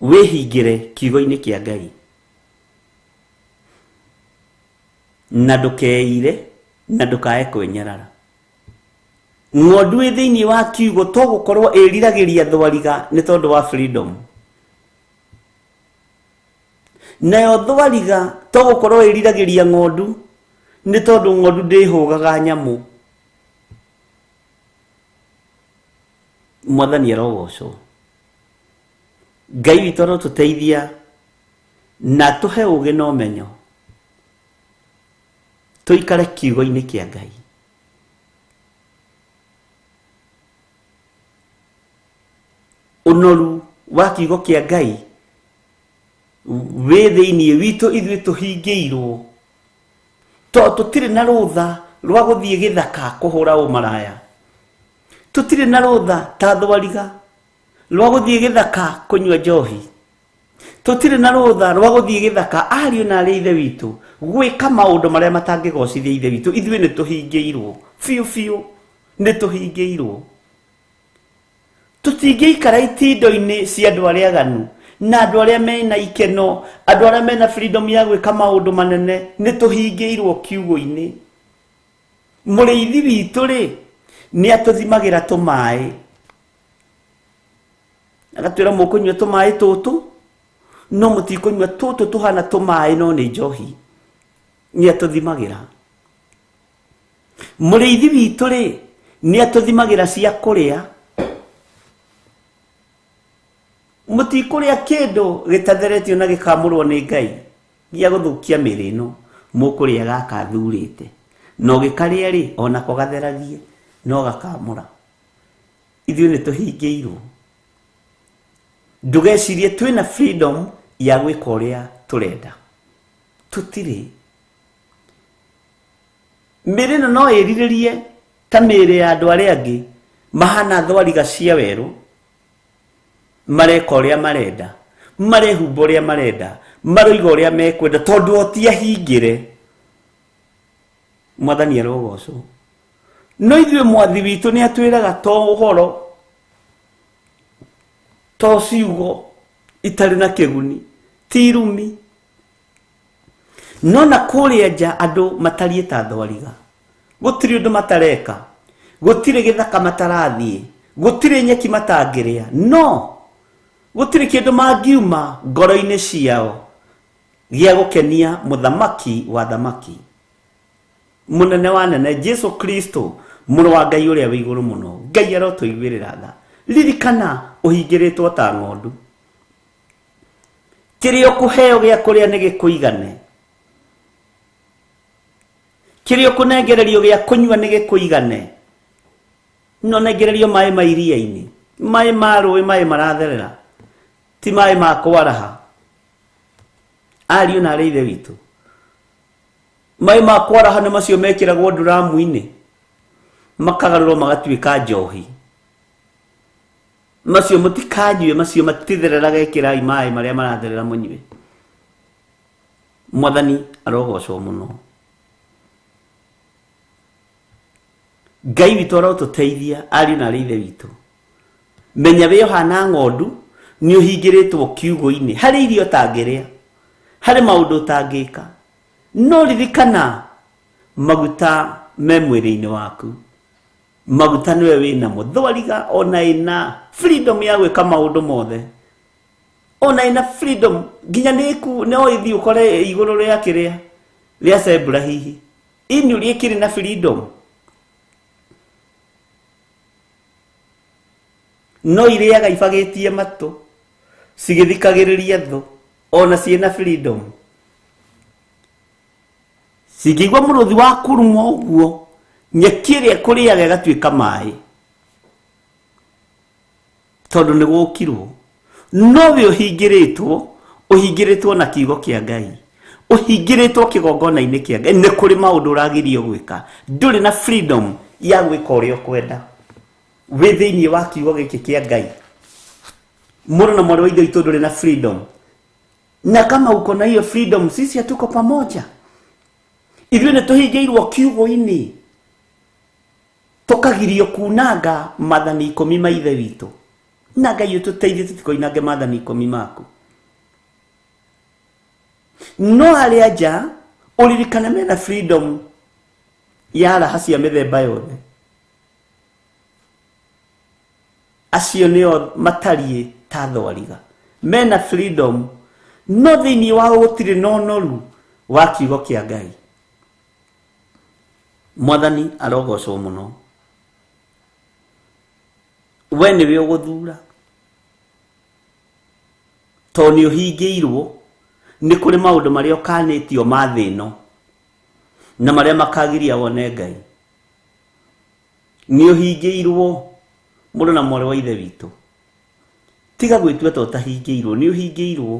wihingire kiugo-inĩ kĩa Ngai na ndukeire na ndukae kwenyerara. Ng'ondu ĩ thĩinĩ wa kiugo to gũkorwo ĩriragĩria thwariga nĩ tondũ wa freedom. Nayo thwariga to gũkorwo ĩriragĩria ng'ondu nĩ tondũ ng'ondu ndĩhũgaga nyamũ. Mwathani arogocwo. Ngai witũ arotũteithia na tũhe ũũgĩ na ũmenyo tũikare kiugo-inĩ kĩa Ngai. Ũnoru wa kiugo kĩa Ngai wĩ thĩinĩ witũ ithuĩ tũhingĩirwo to tũtirĩ na rũtha rwa gũthiĩ gĩthaka kũhũra ũmaraya. Tũtirĩ na rũtha ta thwariga rwa gũthiĩ gĩthaka kũnyua njohi. Tũtirĩ na rũtha rwa gũthiĩ gĩthaka ariũ na arĩ ithe witũ gwĩka maũndũ marĩa matangĩgocithia ithe witũ. Ithuĩ nĩ tũhingĩirwo biũ nĩ tũhingĩirwo. Tũtingĩikara itindo-inĩ cia andũ arĩa aganu na andũ arĩa mena ikeno, andũ arĩa mena freedom ya gwĩka maũndũ manene. Nĩ tũhingĩirwo kiugo-inĩ. Mũrĩithi witũ rĩ nĩ atũthimagĩra tũmaĩ agatwĩra mũkũnyua tũmaĩ tũtũ no mũtikũnyua tũtũ tũhana tũmaĩ no nĩ njohi. Nĩ atũthimagĩra. Mũrĩithi witũ rĩ nĩ atũthimagĩra cia kũrĩa. Mũtikũrĩa kĩndũ gĩtatheretio na gĩkamũrwo nĩ Ngai gĩa gũthũkia mĩrĩ ĩno. Mũkũrĩa gaka thurĩte no gĩkarĩa rĩ onako gatheragie no gakamũra. Ithuĩ nĩ tũhingĩirwo. Ndũgecirie twĩna freedom ya gwĩka ũrĩa turenda tutiri mbere no eriririe ta mere ya andu aria angi mahana thwariga cia weru mareka uria marenda marehumba uria marenda maroiga uria mekwenda tondu otia hingire mwathani arogocwo no ithuĩ mwathi witũ nĩ atwĩraga to ũhoro to ciugo itarĩ na kĩguni ti irumi no na kũrĩa nja andũ matariĩ ta thwariga gũtirĩ ũndũ matareka gũtirĩ gĩthaka matarathiĩ gũtirĩ nyeki matangĩrĩa no gũtirĩ kĩndũ mangiuma ngoro-inĩ ciao gĩa gũkenia mũthamaki wa thamaki munene wa nene Jesu Kristo mũrũ wa Ngai ũrĩa wĩ igũrũ mũno Ngai arotũiguĩrĩra tha ririkana ũhingĩrĩtwo ta ng'ondu kĩrĩa ũkũheo gĩa kũrĩa nĩ gĩkũigane kĩrĩa ũkũnengererio gĩa kũnyua nĩ gĩkũigane no nengererio maĩ ma iria-inĩ maĩ ma rũĩ maĩ maratherera ti maĩ ma kwaraha ariũ na arĩ ithe witũ maĩ ma kwaraha nĩ macio mekĩragwo nduramu-inĩ makagarũrwo magatuĩka njohi macio mũtikanyue macio matithereraga ĩkĩrai maĩ marĩa maratherera mũnyue mwathani arogocwo mũno Ngai witũ arotũteithia ariũ na arĩ ithe witũ menya wĩ ũhana ng'ondu nĩ ũhingĩrĩtwo kiugo-inĩ harĩ irio ũtangĩrĩa harĩ maũndũ ũtangĩka no ririkana maguta me mwĩrĩ-inĩ waku maguta nĩwe wĩnamo thwariga ona ĩna freedom ya gwĩka maũndũ mothe ona ĩna freedom nginya no ĩthiĩ ũkore igũrũ rĩa kĩrĩa rĩa cebra hihi ini ũrĩa ĩkĩrĩ na freedom no irĩaga ibagĩtie matũ cigĩthikagĩrĩria thũ ona ciĩna freedom cingĩigua mũrũthi wa kuruma ũguo nyeki ĩrĩa kũrĩaga ĩgatuĩka maĩ tondũ nĩ gũkirwo no we ũhingĩrĩtwo na kiugo kĩa Ngai ũhingĩrĩtwo kĩgongona-inĩ kĩa Ngai nĩ kũrĩ maũndũ ũragirio gwĩka ndũrĩ na freedom ya gwĩka ũrĩa ũkwenda wĩ thĩinĩ wa kiugo gĩkĩ kĩa Ngai mũrũ na mwarĩ wa ithe witũ ndũrĩ na freedom na kama uko na hiyo freedom sisi hatuko pamoja ithuĩ nĩ tũhingĩirwo kiugo-inĩ tũkagirio kunanga mathani 10 ma ithe witũ na Ngai ũtũteithie tũtikoinange mathani 10 maku no arĩa nja ũririkane mena freedom ya raha cia mĩthemba yothe acio nĩo matariĩ ta thwariga mena freedom no thĩinĩ wao gũtirĩ na ũnoru wa kiugo kĩa Ngai mwathani arogocwo mũno we nĩwe ũgũthura tondũ nĩ ũhingĩirwo nĩ kũrĩ maũndũ marĩa ũkanĩtio ma thĩ ĩno na marĩa makagiria wone Ngai nĩ ũhingĩirwo mũrũ na mwarĩ wa ithe witũ tiga gwĩtua ta ũtahingĩirwo nĩ ũhingĩirwo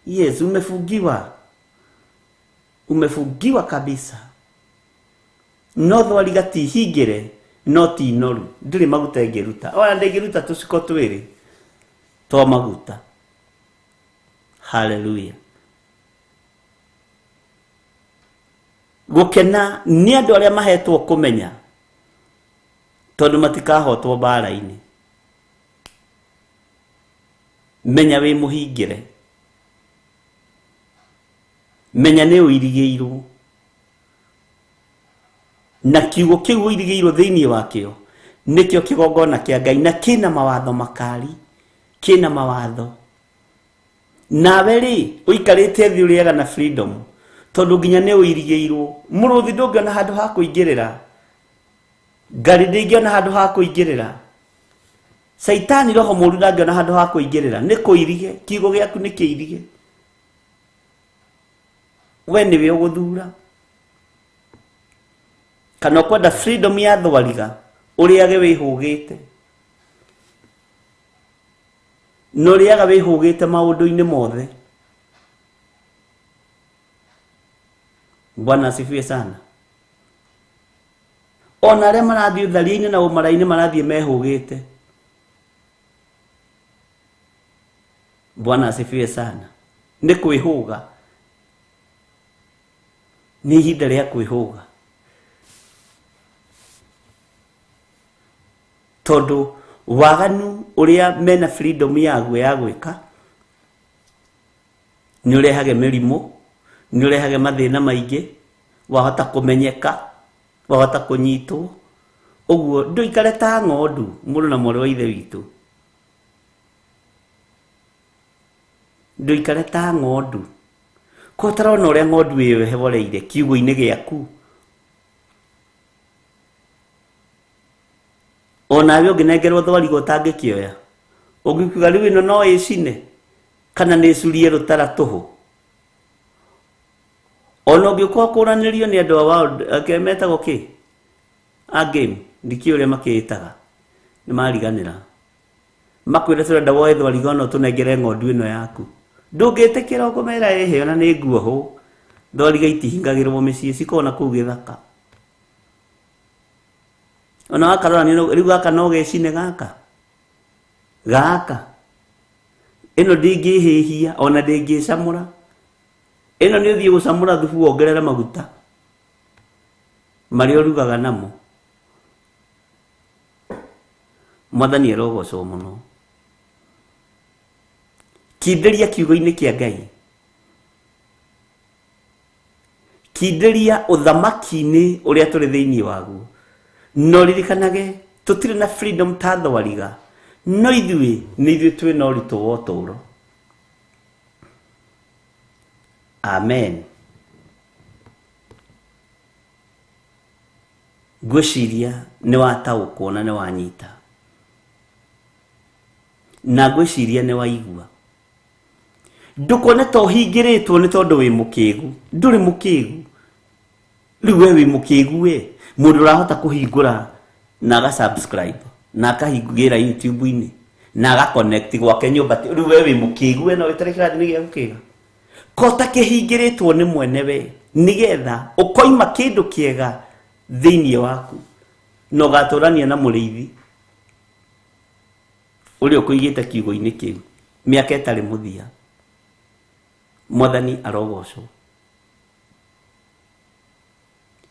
yes umefungiwa kabisa no thwariga ti hingĩre no ti noru ndĩrĩ maguta ĩngĩruta ona ndĩngĩruta tũciko twĩrĩ twa maguta haleluya gũkena nĩ andũ arĩa mahetwo kũmenya tondũ matikahotwo mbara-inĩ menya wĩ mũhingĩre menya nĩ ũirigĩirwo na kiugo kĩu ũirigĩirwo thĩinĩ wakĩo nĩkĩo kĩgongona kĩa Ngai na kĩna mawatho makari kĩna mawatho nawe rĩ ũikarĩte thĩ ũrĩaga na freedom tondũ nginya nĩ ũirigĩirwo mũrũthi ndũngĩona handũ ha kũingĩrĩra ngari ndĩngĩona handũ ha kũingĩrĩra Saitani roho mũru ndangĩona handũ ha kũingĩrĩra nĩ kũirige kiugo gĩaku nĩ kĩirige we nĩwe ũgũthura kana ũkwenda freedom ya thwariga ũrĩage wĩhũgĩte no ũrĩaga wĩhũgĩte maũndũ-inĩ mothe Bwana asifiwe sana. Ona arĩa marathiĩ ũthari-inĩ na ũmara-inĩ marathiĩ mehũgĩte. Bwana asifiwe sana. Nĩ kwĩhũga. Nĩ ihinda rĩa kwĩhũga. Tondũ waganu ũrĩa mena freedom yaguo ya gwĩka nĩ ũrehage mĩrimũ, nĩ ũrehage mathĩna maingĩ, wahota kũmenyeka, wahota kũnyitwo. Ũguo ndũikare ta ng'ondu, mũndũ na mwarĩ wa ithe witũ. Ndũikare ta ng'ondu. Ko tarona ũrĩa ng'ondu ĩyo ĩhevoreire kiugũ-inĩ gĩaku. Onawe ũngĩnengerwo thwariga ũtangĩkĩoya. Ũngĩkiuga rĩu ĩno no ĩcine kana nĩ ĩcurie rũtara tũhũ. Ona ũngĩkorwo kũranĩrio nĩ andũ a world metagwo kĩ? A game, ndikĩ ũrĩa makĩĩtaga. Nĩ mariganĩra. Makwĩra tũrenda woe thwariga no tũnengere ng'ondu ĩno yaku. Ndũngĩtĩkĩra ũkũmera ĩheo na nĩ nguohũ. Thwariga itihingagĩrwo mĩciĩ cikona kũu gĩthaka. Ona wakarora rĩu gaka no gecine gaka. Gaka. Ĩno ndĩngĩhĩhia ona ndĩngĩcamũra. Ĩno nĩ ũthiĩ gũcamũra thubu wongerere maguta marĩa ũrugaga namo. Mwathani arogocwo mũno. Kindĩria kiugo-inĩ kĩa Ngai. Kindĩria ũthamaki-inĩ ũrĩa tũrĩ thĩinĩ waguo. No ririkanage tũtirĩ na freedom ta thwariga. No ithuĩ nĩ ithuĩ twĩ na ũritũ wa ũtũũro. Amen. Ngwĩciria nĩ wataũkwo na nĩ wanyita. Na ngwĩciria nĩ waigua. Ndũkone ta ũhingĩrĩtwo nĩ tondũ wĩ mũkĩgu. Ndũrĩ mũkĩgu. Rĩu we wĩ mũkĩgu we. Mũndũ ũrahota kũhingũra na aga-subscribe na akahingĩra YouTube-inĩ na aga-connect gwake nyũmba. Rĩu we wĩ mũkĩgu we na wĩtare kĩrathi-inĩ gĩa gũkĩga. Kota kĩhingĩrĩtwo nĩ mwene we nĩgetha ũkoima kĩndũ kĩega thĩinĩ waku na ũgatũrania na mũrĩithi ũrĩa ũkũigĩte kiugo-inĩ kĩu mĩaka ĩtarĩ mũthia. Mwathani arogocwo.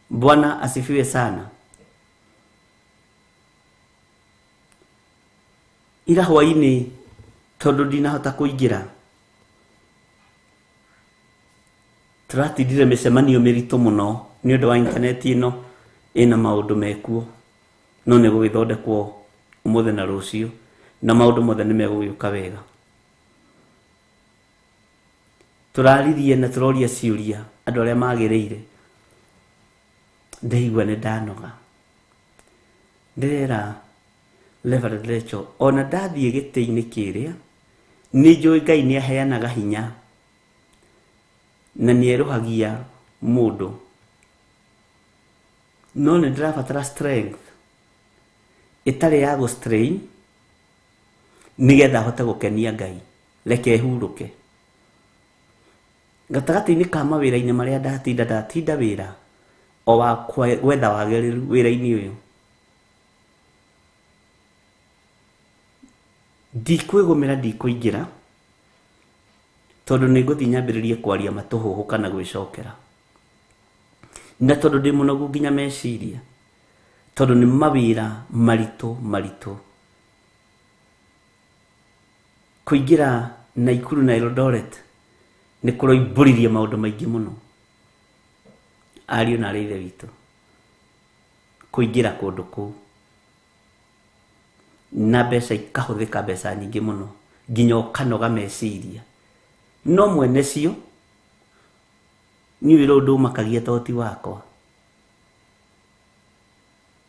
Bwana asifiwe sana. Ira hwainĩ tondũ ndinahota kũingĩra, tũratindire mĩcemanio mĩritũ mũno nĩ ũndũ wa intaneti ĩno ĩna maũndũ mekuo, no nĩ gũgĩthondekwo ũmũthĩ na rũciũ na maũndũ mothe nĩ megũgĩũka wega. Tũraririe na tũroria ciũria andũ arĩa magĩrĩire. Ndaigua nĩ ndanoga. Ndĩrera Reverend Rachel, ona ndathiĩ gĩtĩ-inĩ kĩrĩa nĩ njũĩ Ngai nĩ aheanaga hinya na nĩ erohagia mũndũ, no nĩ ndĩrabatara strength ĩtarĩ ya gũ-strain nĩgetha hote gũkenia Ngai. Reke hurũke gatagatĩ-inĩ ka mawĩra-inĩ marĩa ndatinda wĩra o wa gwetha wagĩrĩru wĩra-inĩ ũyũ. Ndikwĩgũmĩra, ndikũingĩra tondũ nĩ ngũthiĩ nyambĩrĩrie kwaria matũhũhũ kana gwĩcokera, na tondũ ndĩ mũnogu nginya meciria, tondũ nĩ mawĩra maritũ. Kũingĩra Naikuru na Eldoret nĩ kũroimbũririe maũndũ maingĩ mũno. Ariũ na arĩ ithe witũ, kũingĩra kũndũ kũu na mbeca ikahũthĩka mbeca nyingĩ mũno nginya ũkanoga meciria. No mwene cio nĩ wĩra ũndũ ũmakagia toti wakwa.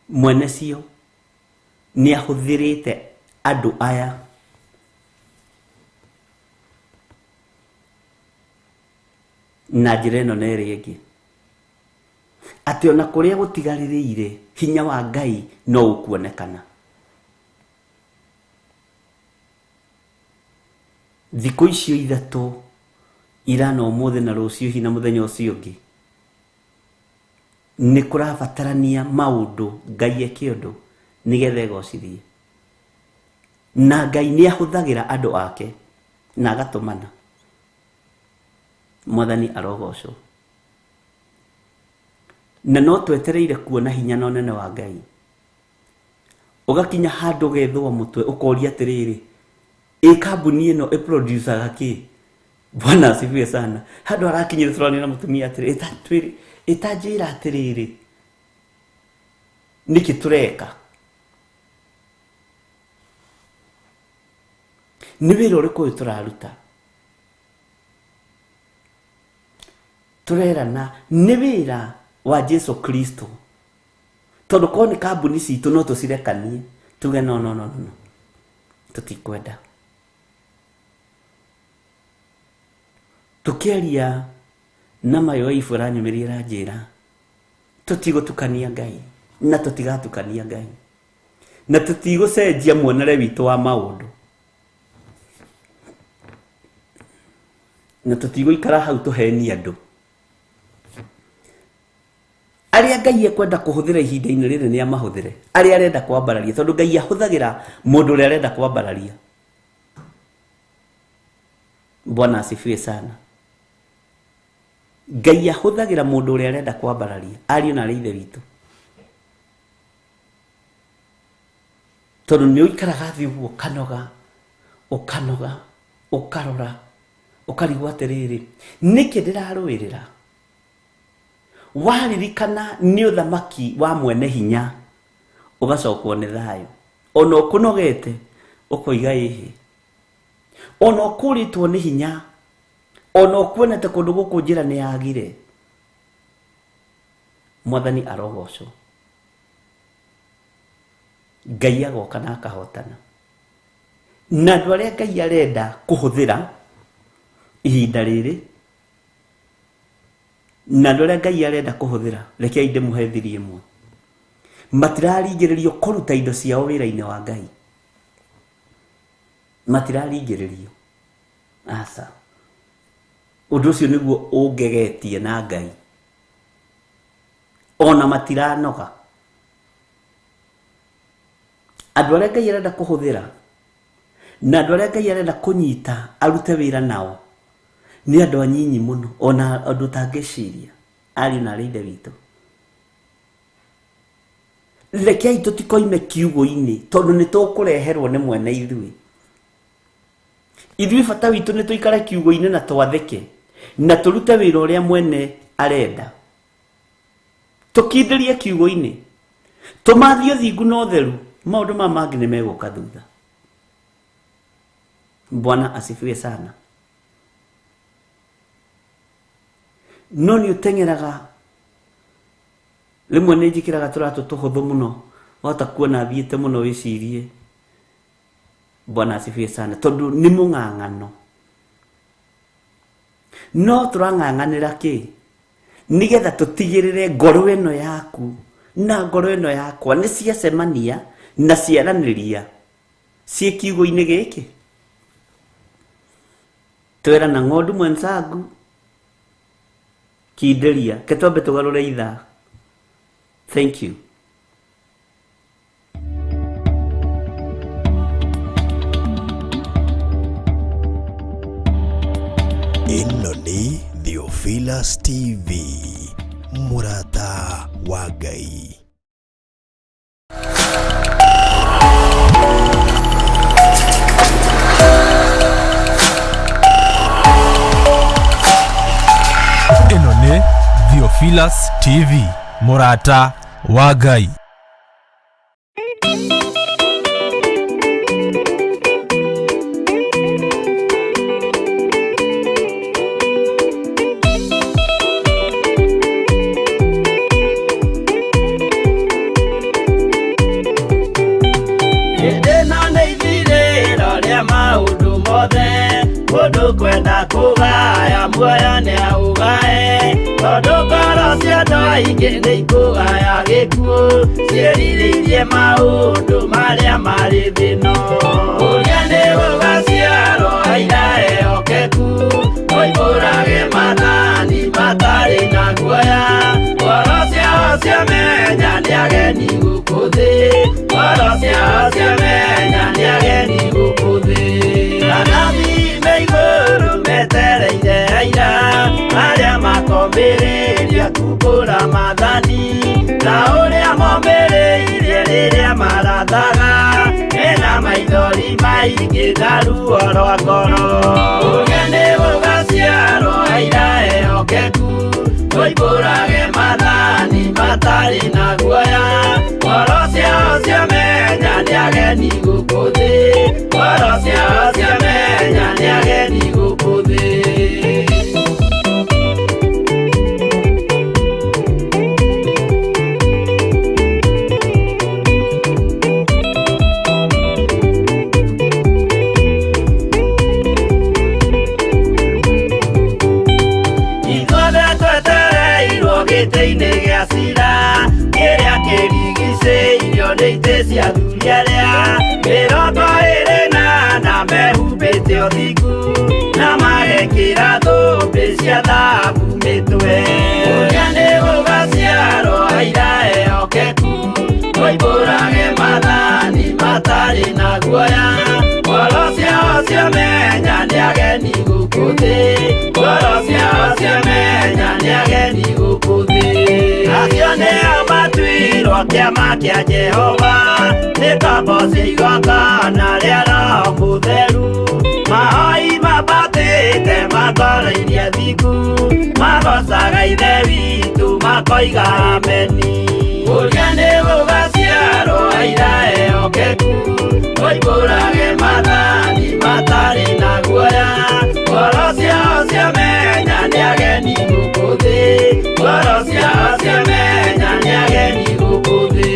Mwene cio nĩ ahũthĩrĩte andũ aya na njĩra ĩno na ĩrĩa ĩngĩ, atĩ ona kũrĩa gũtigarĩrĩire hinya wa Ngai no ũkuonekana. Thikũ icio ithatũ, ira na ũmũthĩ na rũciũ hihi na mũthenya ũcio ũngĩ, nĩ kũrabatarania maũndũ Ngai eke ũndũ nĩgetha egocithie, na Ngai nĩ ahũthagĩra andũ ake na agatũmana. Mwathani arogocwo. Na no twetereire kuona hinya na ũnene wa Ngai. Ũgakinya handũ gethwo mũtwe ũkoria atĩrĩrĩ, kambuni ĩno ĩproducaga kĩ? Bwana asifiwe sana. Handũ arakinyire tũrani na mũtumia atĩrĩrĩ, ĩtanjĩra atĩrĩrĩ, nĩkĩ tũreka? Nĩ wĩra ũrĩkũ ũyũ tũraruta? Tũrerana nĩ wĩra wa Jesu Kristo. Tondũ korwo nĩ kambuni citũ no tũcirekanie tuge no tũtikwenda. Tukĩaria na mayo ibũra nyũmĩrĩra ranjĩra tũtigũtukania Ngai na tũtigatukania Ngai na tũtigũcenjia muonere witũ wa maũndũ na tũtigũikara hau tũheni andũ. Arĩa Ngai ekwenda kũhũthĩra ihinda-inĩ rĩrĩ nĩ amahũthĩre, arĩa arenda kwambararia, tondũ Ngai ahũthagĩra mũndũ ũrĩa arenda kwambararia. Bwana asifiwe sana. Ngai ahũthagĩra mũndũ ũrĩa arenda kwambararia, ariũ na ithe witũ. Tondũ nĩ ũikaraga thĩ ũguo ũkanoga, ũkarora, ũkarigwo atĩrĩrĩ, nĩkĩ ndĩrarũĩrĩra? Waririkana nĩ ũthamaki wa mwene hinya, ũgacokwo nĩ thayũ. Ona ũkũnogete ũkoiga ĩhĩ, ona ũkũrĩtwo nĩ hinya, ona ũkuonete kũndũ gũkũ njĩra nĩ yagire. Mwathani arogocwo. Ngai agoka na akahotana. Na andũ arĩa Ngai arenda kũhũthĩra ihinda rĩrĩ, na andũ arĩa Ngai arenda kũhũthĩra, rekei ndĩmũhe thiri ĩmwe. Matiraringĩrĩrio kũruta indo ciao wĩra-inĩ wa Ngai. Matiraringĩrĩrio. Aca. Ũndũ ũcio nĩguo ũngegetie na Ngai. Ona matiranoga. Andũ arĩa Ngai arenda kũhũthĩra na andũ arĩa Ngai arenda kũnyita arute wĩra nao nĩ andũ anyinyi mũno, ona andũ tangĩciria, ariũ na ithe witũ. Rekei tũtikoime kiugo-inĩ, tondũ nĩ tũkũreherwo nĩ mwene ithuĩ. Ithuĩ bata witũ nĩ tũikare kiugo-inĩ na twathĩke na tũrute wĩra ũrĩa mwene arenda. Tũkindĩrie kiugo-inĩ, tũmathie ũthingu na ũtheru, maũndũ maya mangĩ nĩ megũka thutha. Bwana asifiwe sana. No nĩ ũteng'eraga, rĩmwe nĩ njĩkĩraga tũratũ tũhũthũ mũno, wahota kuona thiĩte mũno wĩcirie. Bwana asifiwe sana, tondũ nĩ mũng'ang'ano. No tũrang'ang'anĩra kĩ? Nĩgetha tũtigĩrĩre ngoro ĩno yaku na ngoro ĩno yakwa nĩ ciacemania na ciaranĩria ciĩ kiugo-inĩ gĩkĩ. Twerana ng'ondu mwenzangu, kindĩria, ketwambe tũgarũre ithaa. Thank you. Ĩno nĩ Theophilus TV, mũrata wa Ngai. Ĩno nĩ Theophilus TV, mũrata wa Ngai. Kwenda kugaya muoyo nĩ augae, tondũ ngoro cia andũ aingĩ nĩ ikũgaya gĩkuũ, ciĩrirĩirie maũndũ marĩa marĩ thĩno. Ũrĩa nĩ gũgaciarwo aira ehokeku, moimbũrage mathani matarĩ na guoya, ngoro ciao kwambĩrĩria kumbũra mathani na ũrĩa momĩrĩirie rĩrĩa marathaga mena maithori maingĩ na ruo rwa ngoro. Ũgeni ũgaciarwo aira ehokeku tũimbũrage mathani matarĩ na guoya. Ngoro ciao ciamenya nĩ ageni gũkũ thĩ, ngoro ciao ciamenya nĩ ageni gũkũ thĩ. Gĩtĩ-inĩ gĩa cira kĩrĩa kĩrigicĩirio nĩ itĩ cia athuri arĩa 28 mehumbĩte ũthingu na magekĩra thũmbĩ cia thahabu mĩtwe. Ũgeni ũgaciarwo aira ehokeku tũimbũrage mathani matarĩ na guoya. Ngoro ciao ciamenya nĩ ageni gũkũ thĩ, ngoro ciao ciamenya nĩ ageni gũkũ thĩ. Acio nĩo matuirwo kĩama kĩa Jehova nĩ ngombo cia igongona rĩa Roho Mũtheru. Mahoi mabatĩte makoro-inĩ athingu magocaga Ithe witũ makoiga ameni. Ũgeni ũgaciarwo aira ehokeku tũimbũrage mathani matarĩ na guoya. Ngoro ciao ciamenya nĩ ageni gũkũ thĩ, ngoro ciao ciamenya nĩ ageni gũkũ thĩ.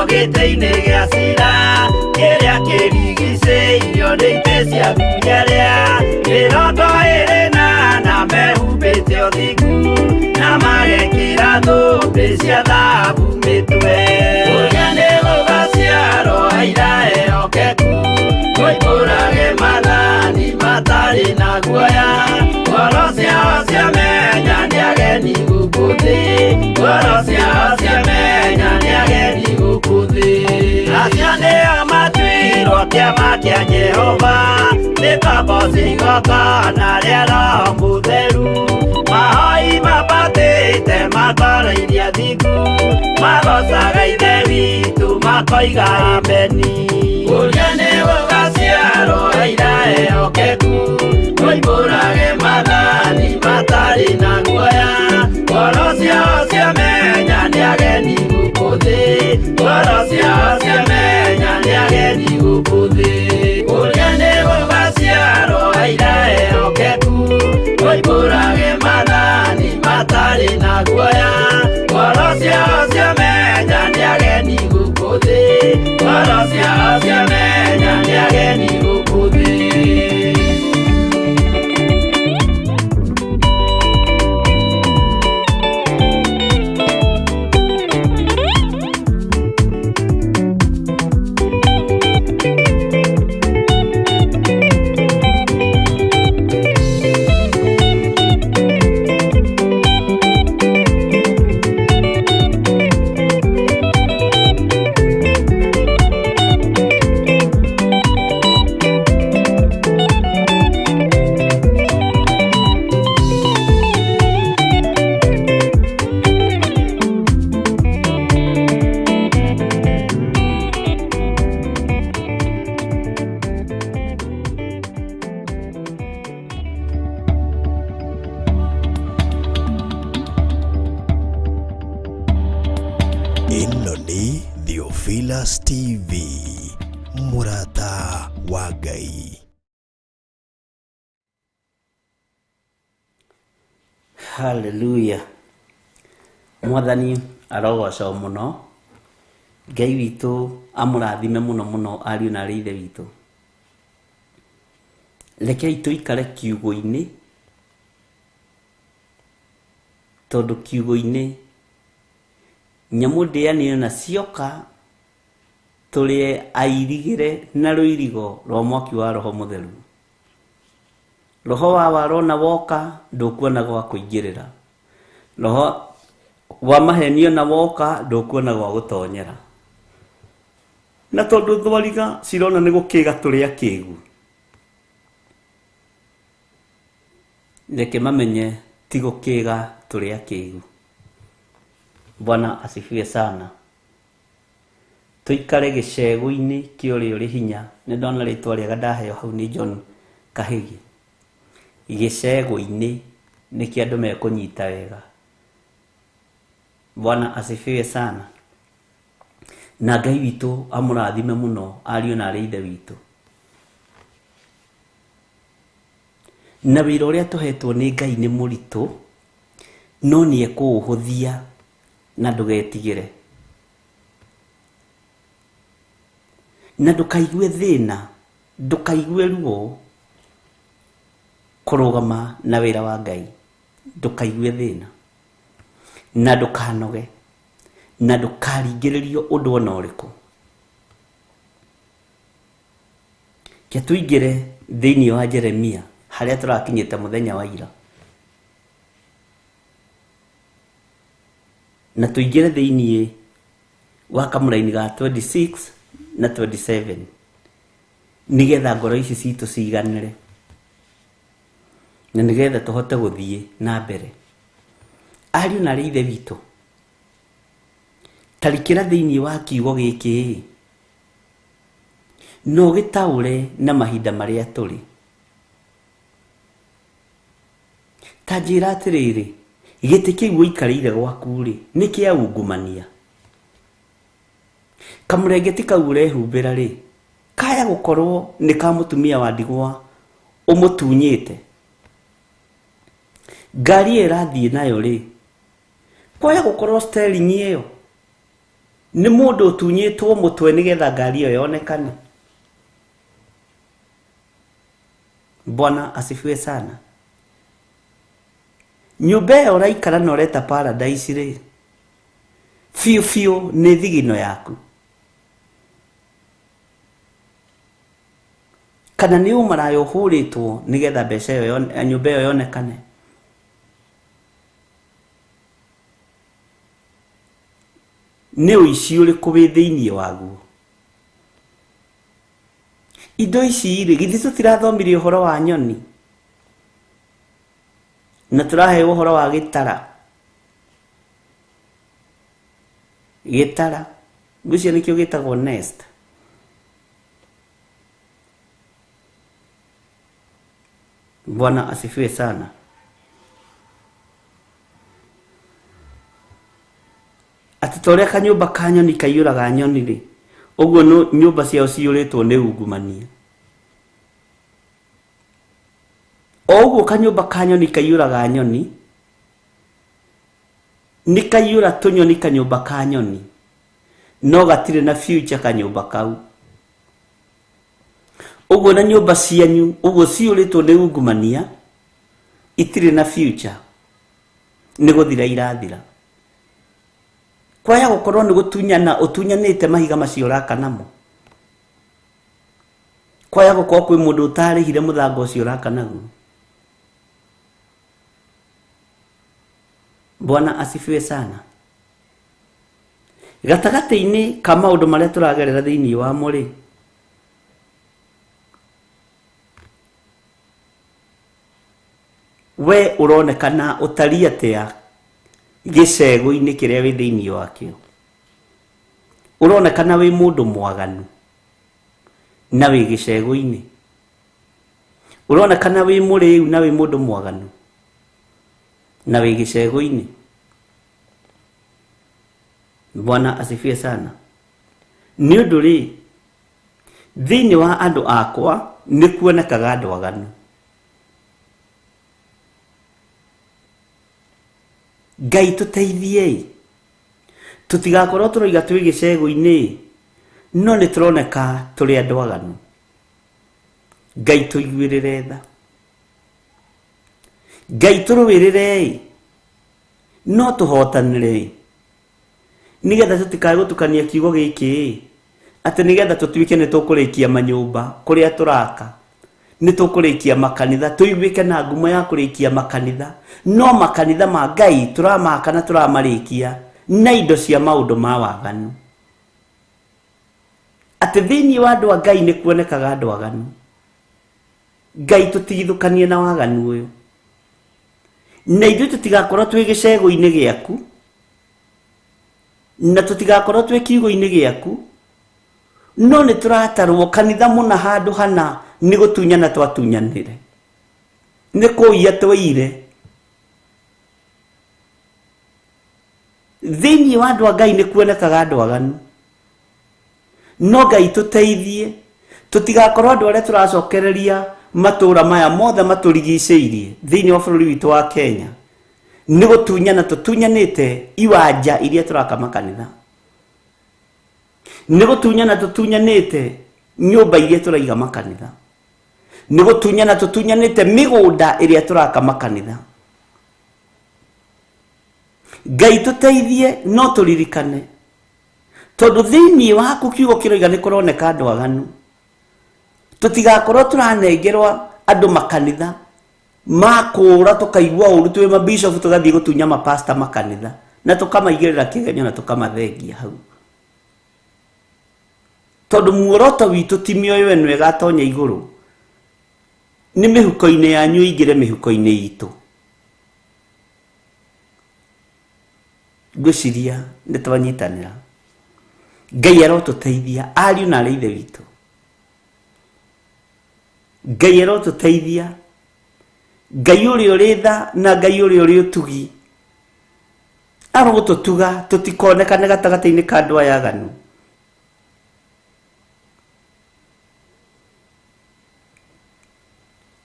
Gĩtĩ-inĩ gĩa cira kĩrĩa kĩrigicĩirio nĩ itĩ cia athuri arĩa 28 mehumbĩte ũthingu na magekĩra thũmbĩ cia thahabu mĩtwe. Ũgeni ũgaciarwo aira ehokeku tũimbũrage mathani matarĩ na guoya. Ngoro ciao ciamenya nĩ ageni gũkũ thĩ, ngoro ciao ciamenya nĩ ageni gũkũ thĩ. Acio nĩo matuirwo kĩama kĩa Jehova nĩ ngombo cia igongona rĩa Roho Mũtheru. Mahoi mabatĩte makoro-inĩ athingu magocaga Ithe witũ makoiga ameni. Ũgeni ũgaciarwo aira ehokeku tũimbũrage mathani matarĩ na guoya. Ngoro ciao ciamenya nĩ ageni gũkũ thĩ, ngoro ciao ciamenya nĩ ageni gũkũ thĩ. Ũgeni ũgaciarwo aira ehokeku tũimbũrage mathani matarĩ na guoya. Ngoro ciao ciamenya nĩ ageni gũkũ thĩ, ngoro ciao ciamenya nĩ ageni gũkũ thĩ. Ĩno nĩ Theophilus TV, mũrata wa Ngai. Hallelujah. Mwathani arogocwo mũno. Ngai witũ amũrathime mũno mũno ariũ na arĩ ithe witũ. Rekei tũikare kiugo-inĩ, tondũ kiugo-inĩ nyamũ ndĩanĩre na cioka tũrĩe airigĩre na rũirigo rwa mwaki wa Roho Mũtheru. roho wa warona woka ndukuona gwa kuingirira, roho wa mahenio na woka ndukuona gwa gutonyera. Na tondu thwariga cirona ni gukiga turia kigu, reke mamenye ti gukiga turia kigu. Bwana asifiwe sana. Tuikare gicegu-ini kiuri uri hinya. Ni ndona ritwa riega ndaheo hau ni John Kahigi. Gicegu-ini ni kia andu mekunyita wega. Bwana asifiwe sana. Na Ngai witu amurathime muno ariu na ari ithe witu. Na wira uria tuhetwo ni Ngai ni muritu, no ni ekuuhuthia na ndugetigire. Na ndukaigue thina, ndukaigue ruo kurugama na wira wa Ngai. Ndukaigue thina na ndukanoge na ndukaringiririo undu ona uriku. Ke tuingire thiini wa Jeremia haria turakinyite muthenya wa ira, na tuingire thiini wa kamuraini ga 26 na 27 nigetha ngoro ici citu ciganire na nigetha tuhote guthie na mbere. Ariu na ari ithe witu, tarikira thiini wa kiugo giki no gitaure na mahinda maria turi. Tajira atiriri, giti kiu uikarire gwaku ri ni kia ungumania. Kamurengeti kau urehumbira ri kaya gukorwo ni ka mutumia wa ndigwa umutunyite. Ngari irathie nayo ri kwaya gukorwo steering iyo ni mundu utunyitwo mutwe nigetha ngari iyo yonekane. Bwana asifiwe sana. Nyumba iyo uraikara na ureta paradise ri fiu fiu ni thigino yaku, kana ni umarayo uhuritwo nigetha mbeca iyo nyumba iyo yonekane. Ni uici uriku wi thiini waguo. Indo ici ri githi tutirathomire uhoro wa nyoni na turahe uhoro wa gitara. Gitara gucio nikio gitagwo nest. Bwana asifiwe sana. Atitoria kanyumba ka nyoni kaiyuraga nyoni ri uguo no nyumba ciao ciuritwo ni ungumania. Oguo kanyumba ka nyoni kaiyuraga nyoni ni kaiyura tunyoni kanyumba ka nyoni no gatire na future kanyumba kau. Uguo na nyumba cianyu uguo ciuritwo ni ungumania itire na future ni guthira irathira. Kwaya gukorwo ni gutunyana utunyanite mahiga macio raka namo. Kwaya gukorwo kwi mundu utarihire muthango ucio raka naguo. Bwana asifiwe sana. Gatagati-ini ka maundu maria turagerera thiini wa muri, we uronekana utari atia gicegu-ini kiria wi thiini wakio. Uronekana wi mundu mwaganu na wi gicegu-ini. Uronekana wi muriu na wi mundu mwaganu na wi gicegu-ini. Bwana asifiwe sana. Ni undu ri thiini wa andu akwa ni kuonekaga andu aganu. Ngai tuteithie tutigakorwo turoiga twi gicegu-ini no ni turoneka turi andu aganu. Ngai tuiguirire tha. Ngai turuwirire no tuhotanire nigetha tutikae gutukania kiugo giki ati nigetha tutuike ni tukurikia manyumba kuria turaka nitukureikia makanitha tuiguike na ngumo ya kurikia makanitha no makanitha ma Ngai turamaka na turamarikia na indo cia maundu ma waganu ati thiini wa andu a Ngai ni kuonekaga andu aganu Ngai tutigithukanie na waganu uyu na ithuĩ tutigakorwo twĩ gĩcego-inĩ gĩaku na tutigakorwo twĩ kiugo-inĩ gĩaku no nĩ tũratarwo kanitha mũna handũ hana nĩ gũtunyana twatunyanĩre nĩ kũiya tũire thĩinĩ wa andũ a Ngai nĩ kuonekaga andũ aganu no Ngai tũteithie tũtigakorwo andũ arĩa tũracokereria matũra maya mothe matũrigicĩirie thĩinĩ wa bũrũri witũ wa Kenya nĩ gũtunyana tũtunyanĩte iwanja iria tũraka makanitha nĩ gũtunyana tũtunyanĩte nyũmba iria tũraiga makanitha nĩ gũtunyana tũtunyanĩte mĩgũnda ĩrĩa tũraka makanitha Ngai tũteithie no tũririkane tondũ thĩinĩ waku kiugo kĩroiga nĩ kũroneka andũ aganu tũtigakorwo tũranengerwa andũ makanitha makũra tũkaigua ũru twĩ mabishop tũgathiĩ gũtunya mapasta makanitha na tũkamaigĩrĩra kĩgenyo na tũkamathengia hau tondũ muoroto witũ ti mĩoyo ĩno ĩgatonya igũrũ nĩ mĩhuko-inĩ yanyu ĩingĩre mĩhuko-inĩ itũ ngwĩciria nĩ twanyitanĩra Ngai arotũteithia ariũ na arĩ ithe witũ Ngai arotũteithia Ngai ũrĩa ũrĩ tha na Ngai ũrĩa ũrĩ ũtugi arogũtũtuga tũtikonekane gatagatĩ-inĩ ka andũ aya aganu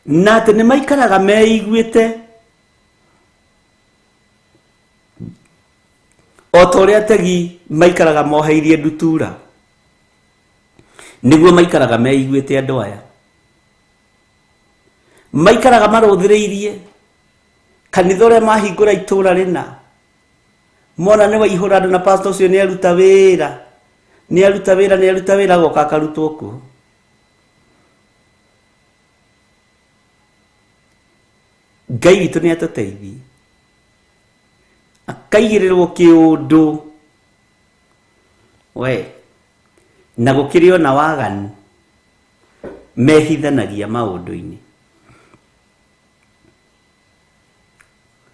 na atĩ nĩ maikaraga meiguĩte o ta ũrĩa ategi maikaraga moheirie ndutura nĩguo maikaraga meiguĩte andũ aya maikaraga marũthĩrĩirie kanitha ũrĩa mahingũra itũra rĩna mona nĩ waihũra andũ na pastor ũcio nĩ aruta wĩra goka akarutwo kuo Ngai witũ nĩ atũteithie akaigĩrĩrwo kĩũndũ we na gũkĩrĩ ona waganu mehithanagia maũndũ-inĩ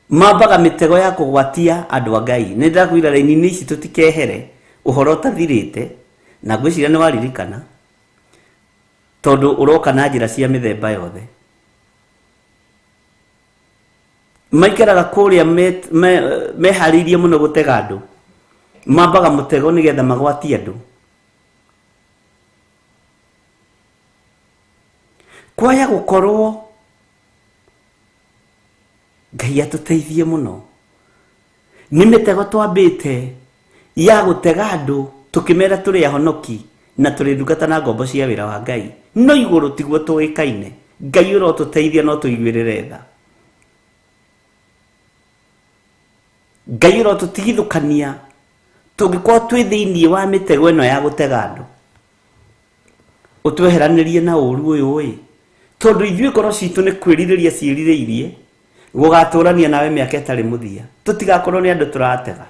mambaga mĩtego ya kũgwatia andũ a Ngai nĩ ndakwĩra raini-inĩ ici tũtikehere ũhoro ũtathirĩte na ngwĩciria nĩ waririkana tondũ ũroka na njĩra cia mĩthemba yothe maikaraga kũrĩa meharĩirie mũno gũtega andũ mambaga mũtego nĩgetha magwatie andũ kwaya gũkorwo Ngai atũteithie mũno nĩ mĩtego twambĩte ya gũtega andũ tũkĩmera tũrĩ ahonoki na tũrĩ ndungata na ngombo cia wĩra wa Ngai no igũrũ tiguo tũĩkaine Ngai ũrotũteithia no tũiguĩrĩre tha Ngai ũrotũtigithũkania tũngĩkorwo twĩ thĩinĩ wa mĩtego ĩno ya gũtega andũ ũtweheranĩrie na ũru ũyũ tondũ ithuĩ ngoro citũ nĩ kwĩrirĩria ciĩrirĩirie gũgatũrania nawe mĩaka ĩtarĩ mũthia tũtigakorwo nĩ andũ tũratega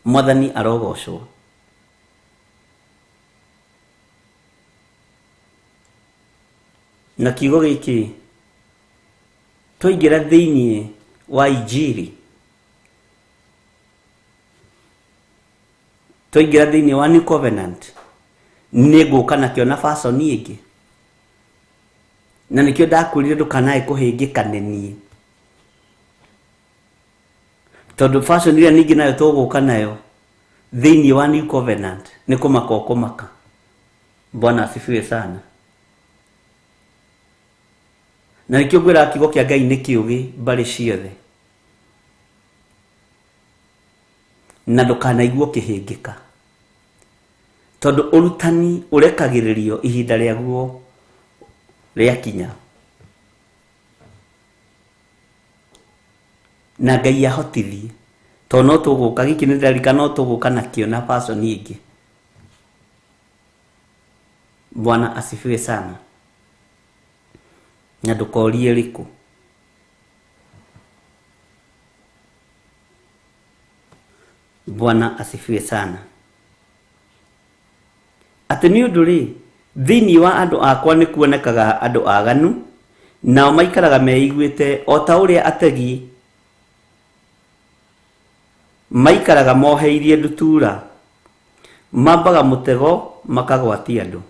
Mwathani arogocwo na kiugo gĩkĩ twaingĩra thĩinĩ wa injiri twaingĩra thĩinĩ wa New Covenant nĩ ngũka nakĩo na fashion ĩngĩ na nĩkĩo ndakwĩrire ndũkanae kũhĩngĩkane niĩ tondũ fashion ĩrĩa ningĩ nayo tũgũka nayo thĩinĩ wa New Covenant nĩ kũmaka ũkũmaka Bwana asifiwe sana na nĩkĩo ngwĩra kiugo kĩa Ngai nĩ kĩũgĩ mbarĩ ciothe na ndũkanaigua kĩhĩngĩka tondũ ũrutani ũrekagĩrĩrio ihinda rĩaguo rĩakinya na Ngai ahotithie tondũ no tũgũka gĩkĩ nĩ ndarika no tũgũka nakĩo na fashion ĩngĩ Bwana asifiwe sana. Na ndukorie riku. Bwana asifiwe sana. Ati ni undu ri thini wa andu akwa ni kuonekaga andu aganu nao maikaraga meiguite o ta uria ategi maikaraga moheirie ndutura mambaga mutego makagwatia andu.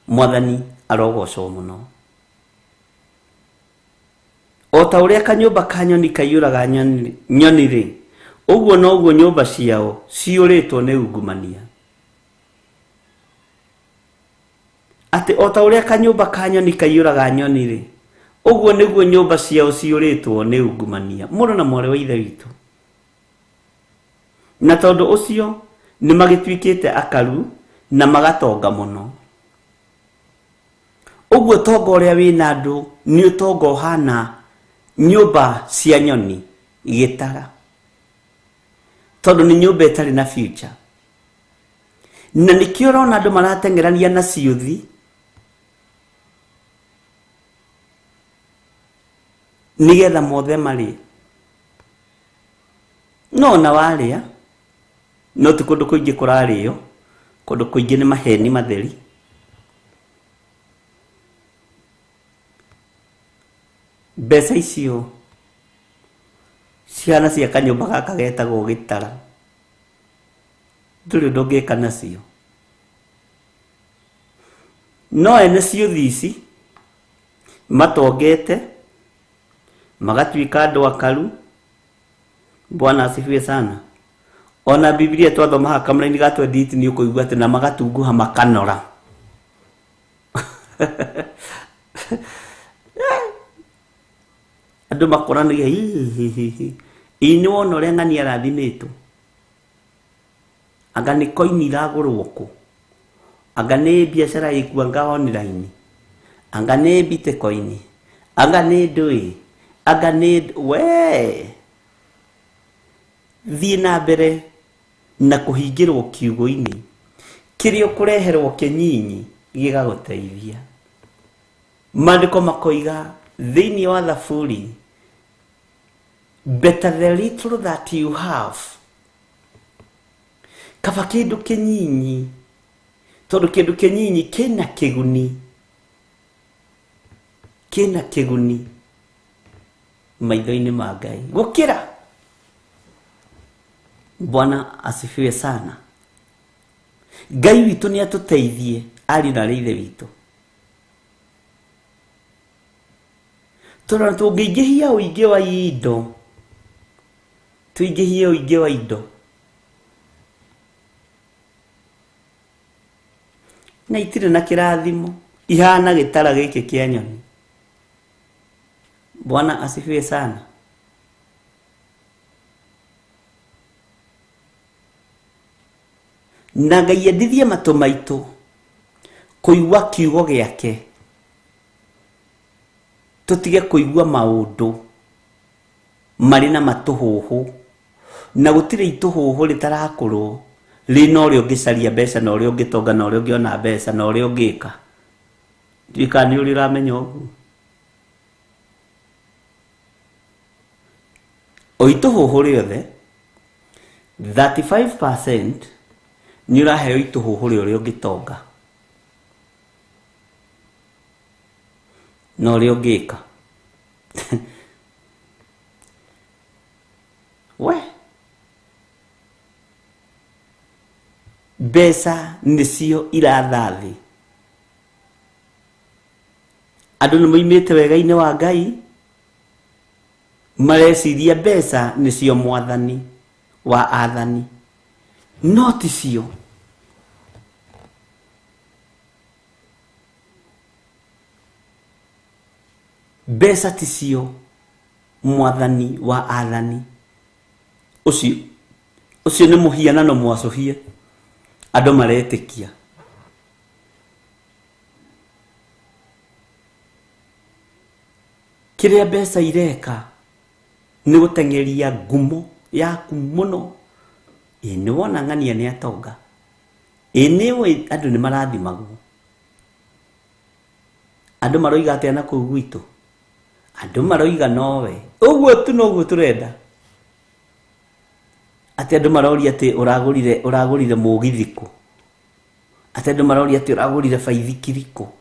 Mwathani arogocwo muno. O ta uria kanyumba ka nyoni kaiyuraga nyoni ri uguo noguo nyumba ciao ciuritwo ni ungumania. Ati o ta uria kanyumba ka nyoni kaiyuraga nyoni ri uguo niguo nyumba ciao ciuritwo ni ungumania. Muru na mwari wa ithe witu. Na tondu ucio ni magitwikite akaru na magatonga muno. Uguo tonga uria wina andu ni utonga hana nyumba cia nyoni gitara. Tondu ni nyumba itari na future. Na nikio rona andu maratengerania na ciuthi nigetha mothe mari. No na waria no ti kundu kuingi kurario, kundu kuingi ni maheni matheri. Mbeca icio ciana cia kanyumba gaka getagwo gitara nduri ndungika nacio. No ene ciuthi ici matongete magatwika andu akaru. Bwana asifiwe sana. Ona Biblia twathoma haka mraini gatwe nditi ni ukuigua ati na magatunguha makanora. Andu makoranagia ini wona uria ng'ani arathimitwo. Anga ni koini iragurwo ku. Anga ni biashara ikuanga online. Anga ni bitcoin. Anga ni ndui. Anga ni we thie na mbere na kuhingirwo kiugo-ini kiria ukureherwo kinyinyi gigaguteithia. Maandiko makoiga thini wa Thaburi, better the little that you have. Kaba kindu kinyinyi, tondu kindu kinyinyi kina kiguni, maitho-ini ma Ngai gukira. Bwana asifiwe sana. Ngai witu ni atuteithie ari na ithe witu. Tondu tungĩingĩhia ũingĩ wa indo, tuingĩhie ũingĩ wa indo, na itirĩ na kĩrathimo, ihana gĩtara gĩkĩ kĩa nyoni. Bwana asifiwe sana. Na Ngai endithie matũ maitũ kũigua kiugo gĩake, tutige kuigua maundu mari na matuhuhu na gutire ituhuhu ritarakurwo rina uria ungicaria mbeca na uria ungitonga na uria ungiona mbeca na uria ungika. Ndika ni uri ramenya ugu o ituhuhu riothe 35% ni uraheo ituhuhu uria ungitonga na uria ungika. We mbeca nicio irathathi. Andu ni moimite wega-ini wa Ngai mareciria mbeca nicio mwathani wa athani, no ticio. Mbeca ticio mwathani wa athani. Ucio ni muhianano mwacuhie andu maretikia. Kiria mbeca ireka ni gutengeria ngumo yaku muno. Ni wona ng'ania ni atonga Anyway, andu ni marathimagwo. Andu maroiga atia na kuu gwitu. Andu maroiga nowe. Uguo tu noguo turenda. Ati andu maroria ati uragurire mugithiko. Ati andu maroria ati uragurire baithikiriko.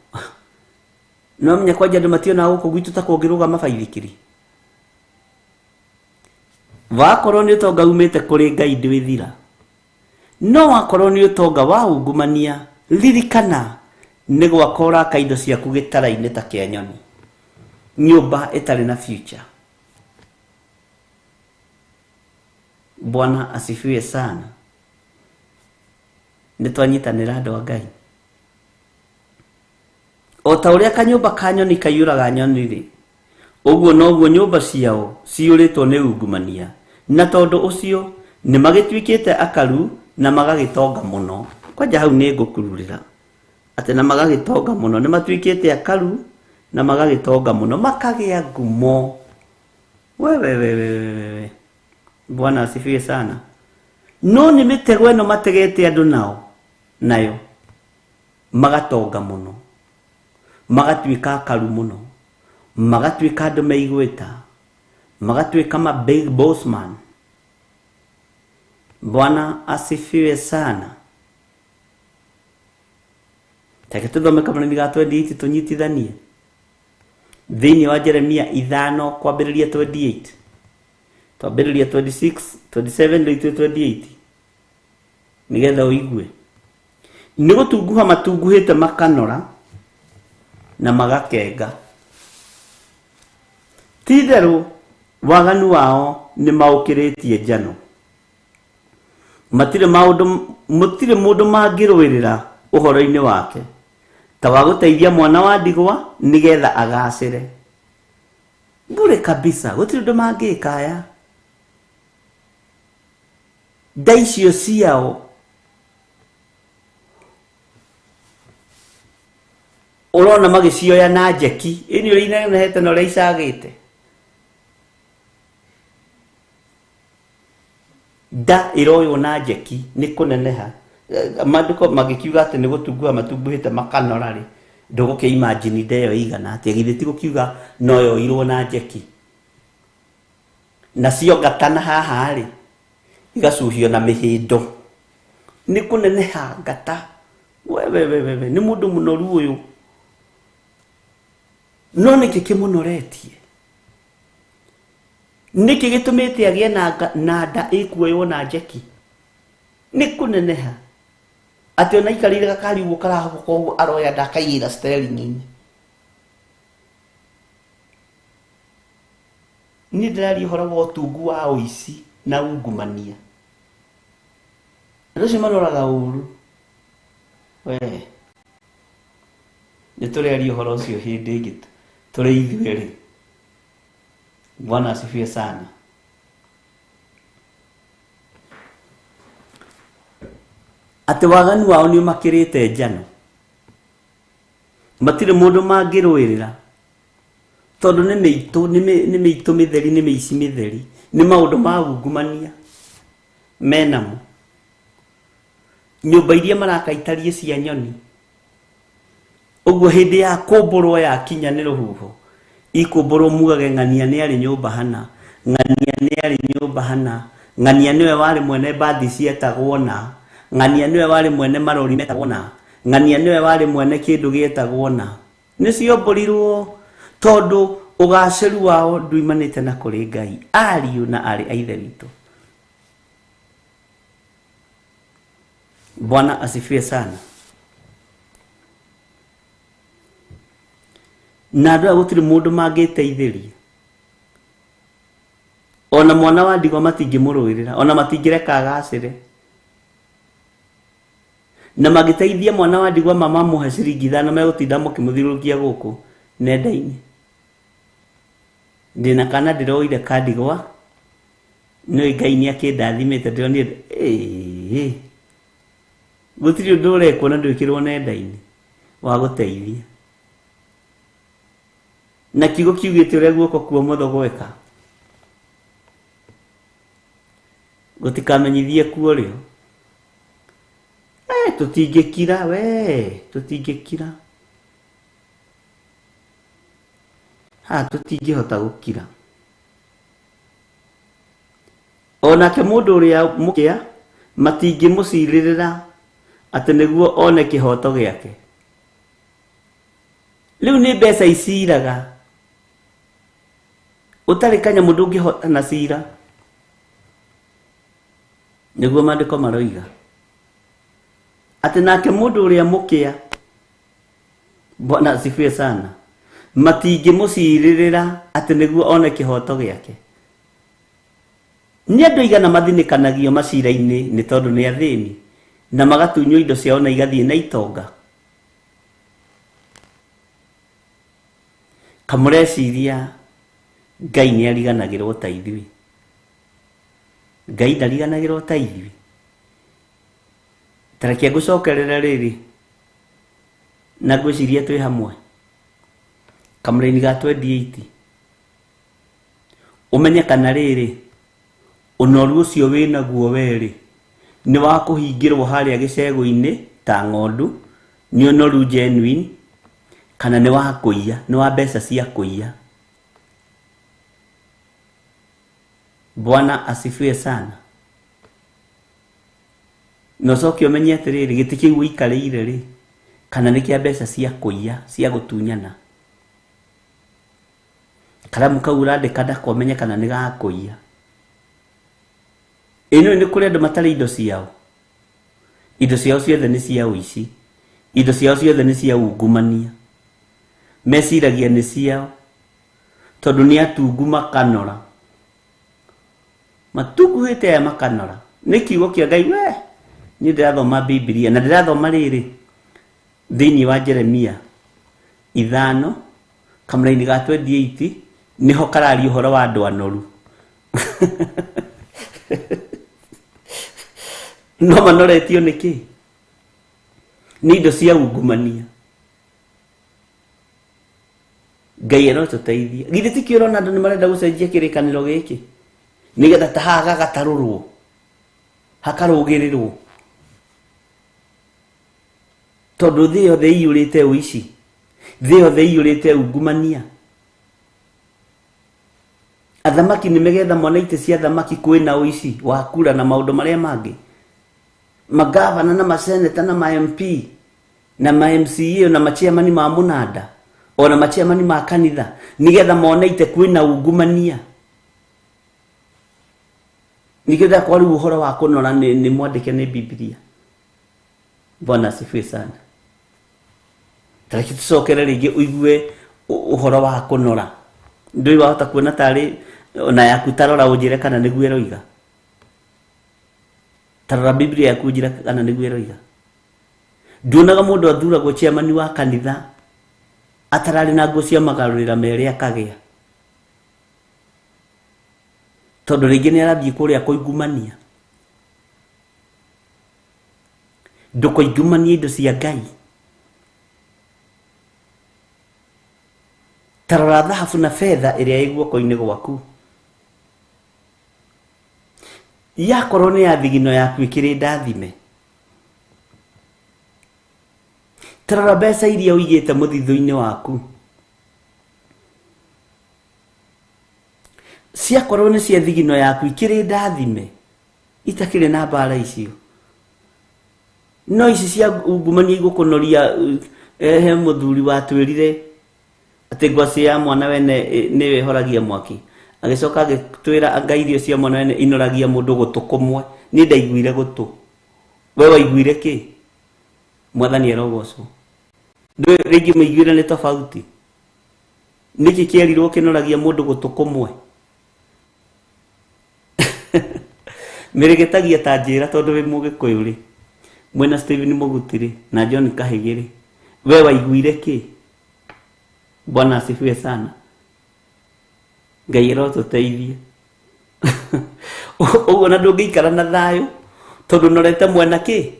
No menya kwanja andu mationa guku gwitu ta kungirugama baithikiri. Wakorwo ni utonga umite kuri Ngai ndwithira. No wakorwo ni utonga wa ungumania, ririkana ni gwakora kaindo ciaku gitara-ini ta kia nyoni. Nyumba itari na future. Bwana asifiwe sana. Nitwanyitanira andu a Ngai. O ta uria kanyumba ka nyoni kaiyuraga nyoni ri, uguo noguo nyumba ciao ciuritwo ni ungumania. Na tondu ucio ni magitwikite akaru na magagitonga muno. Kwanja hau ni ngukururira ati na magagitonga muno, ni matwikite akaru na magagitonga muno, makagia ngumo. We. Bwana asifiwe sana. No ni mitego eno mategete andu nao nayo magatonga muno, magatwika akaru muno, magatwika andu meigweta, magatwika ma big boss man. Bwana asifiwe sana. Take tuthome Kabanani ga 28 tunyitithanie thiini wa Jeremia 5 kwambiriria 28 twambiriria 26 27 leito 28 nigetha uigue ni gutunguha matunguhite makanora na magakenga. Titheru waganu wao ni maukiritie njano. Mutire mundu mangirwirira uhoro-ini wake ta wa guteithia mwana wa ndigwa nigetha agacire. Bure kabisa, gutire ndu mangikaya. Ndaicio ciao urona magicioya na njeki ini uri inehete na uria icagite. Da iroyo na njeki ni kuneneha. Mandiko magikiuga ati ni gutunguha matunguhite makanora ri, nduguke imagine ndeyo igana ati githiti gukiuga noyo irwo na njeki na cio gatana haha ri igacuhio na mihindo. Ni kuneneha ngata. We ni mundu munoru uyu. No niki kimunoretie, niki gitumite agie na nda ikuoyo na njeki. Ni kuneneha ati ona ikarire gakari uguo karahago koguo aroya ndakaiyira steering-ini. Ni ndirari uhoro wa utungu wa uici na ungumania. Ndio manoraga uru. We ni tureri uhoro ucio hindi ingi turi ithueri. Bwana asifiwe sana. Ati waganu wao ni makirite njano. Matire mundu mangirwirira tondu ni meitu mitheri, ni meici mitheri, ni maundu ma ungumania menamo. Nyumba iria marakaitarie cia nyoni. Uguo hindi ya kumburwo ya kinya ni ruhuho ikumburwo mugage ng'ania ni ari nyumba hana, ng'ania ni ari nyumba hana, ng'ania niwe wari mwene bathi cietagwo na, ng'ania niwe wari mwene marori metagwo na, ng'ania niwe wari mwene kindu gietagwo na. Nicio mburirwo tondu ugaciru wao nduimanite na kuri Ngai, ariu na ari aithe witu. Bwana asifiwe sana. Na ndu gutiri mundu mangiteithiria. Ona mwana wa ndigwa matingimurwirira, ona matingireka agacire. Na magiteithia mwana wa ndigwa mama muhe ciringi 5 megutinda mukimuthirukia guku nenda-ini. Ndina kana ndiroire kandigwa no Ngai ni akindathimite ndironi gutiri undu urekwo na ndwikirwo nenda-ini wa guteithia. Na kigo kiugite uria guoko kuo motho gweka gutikamenyithie kuo rio. tutingĩkira we, tutingĩkira. Tutingĩhota gũkira. Onake mũndũ ũrĩa mũkĩa matingĩmũcirĩrĩra atĩ nĩguo one kĩhoto gĩake. Rĩu nĩ mbeca iciraga. Ũtarĩ kanyamũ ndũngĩhota na cira. Nĩguo maandĩko maroiga atĩ nake mũndũ ũrĩa mũkĩa, Bwana asifiwe sana, matingĩmũcirĩrĩra atĩ nĩguo one kĩhoto gĩake. Nĩ andũ aigana mathinĩkanagio macira-inĩ nĩ tondũ nĩ athĩni na magatunywo indo ciao na igathiĩ na itonga. Kamũreciria Ngai nĩ ariganagĩrwo ta ithuĩ? Ngai ndariganagĩrwo ta ithuĩ? Tareke ngũcokerera rĩrĩ na ngwĩciria twĩ hamwe. Kamũra-inĩ ga 28 ũmenye kana rĩrĩ ũnoru ũcio wĩnaguo werĩ nĩ wa kũhingĩrwo harĩa gĩcegũ-inĩ ta ng'ondu, nĩ ũnoru genuine, kana nĩ wa kũiya, nĩ wa mbeca cia kũiya. Bwana asifiwe sana. Nocoke ũmenye atĩrĩrĩ gĩtĩ kĩu ũikarĩire rĩ kana nĩ kĩa mbeca cia kũiya, cia gũtunyana. Karamu kau ũrandĩka ndakomenye kana nĩ ga kũiya. Ĩno nĩ kũrĩ andũ matarĩ indo ciao. Indo ciao ciothe nĩ cia ũici. Indo ciao ciothe nĩ cia ungumania. Meciragia nĩ ciao tondũ nĩ atungu makanora. Matuguhĩte aya makanora. Nĩ kiugo kĩa Ngai we. Niĩ ndĩrathoma Biblia na ndĩrathoma rĩrĩ thĩinĩ wa Jeremia 5 kamũra-inĩ ga 28 nĩho karari ũhoro wa andũ anoru. No manoretio nĩkĩ? Nĩ indo cia ungumania. Ngai arotũteithia. Githĩ ti kĩo ũrona andũ nĩ marenda gũcenjia kĩrĩkanĩro gĩkĩ nĩgetha ta haha gagatarũrwo, hakarũgĩrĩrwo, tondũ thĩ yothe ĩiyũrĩte ũici, thĩ yothe ĩiyũrĩte ungumania. Athamaki nĩ megetha mona itĩ cia athamaki kwĩna ũici wa kura na maũndũ marĩa mangĩ. Magavana na maseneta na ma MP na ma MCA na machairman ma mũnanda ona machairman ma kanitha nĩgetha mona itĩ kwĩna ungumania. Nĩgetha kwa rĩu ũhoro wa kũnora nĩ mwandĩke nĩ Biblia. Bwana asifiwe sana. Tareke tũcokere rĩngĩ ũigue ũhoro wa kũnora. Ndũĩ wahota kuona tarĩ ona yaku tarora ũnjĩre kana nĩguo ĩroiga. Tarora Biblia yaku ũnjĩre kana nĩguo ĩroiga. Nduonaga mũndũ athuragwo chairman wa kanitha atararĩ na nguo cia magarũrĩra merĩ akagĩa. Tondũ rĩngĩ nĩ arathiĩ kũrĩa kũingumania. Ndũkoingumanie indo cia Ngai. Tarora thahabu na fedha ĩrĩa ĩ guoko-inĩ gwaku. Yakorwo nĩ ya thigino yaku ĩkĩrĩ ndathime. Tarora mbeca iria ũigĩte mũthithũ-inĩ waku. Ciakorwo nĩ cia thigino yaku ikĩrĩ ndathime, itakĩrĩ na mbara icio. No ici cia ungumania igũkũnoria he mũthuri watwĩrire atĩ ngwacĩ ya mwana wene nĩwe ĩhoragia mwaki. Agĩcoka agĩtwĩra anga irio cia mwana wene inoragia mũndũ gũtũ kũmwe. Niĩ ndaiguire gũtũ. We waiguire kĩ? Mwathani arogocwo. Ndũĩ rĩngĩ mũiguire nĩ tofauti. Nĩkĩ kĩerirwo kĩnoragia mũndũ gũtũ kũmwe? Mĩrĩgĩtagia ta njĩra tondũ wĩ Mũgĩkũyũ rĩ, mwena Stephen Mũguti rĩ na John Kahĩgĩ rĩ, we waiguire kĩ? Bwana asifiwe sana. Ngai arotũteithie. Ũguo na ndũngĩikara na thayũ tondũ norete mwena kĩ?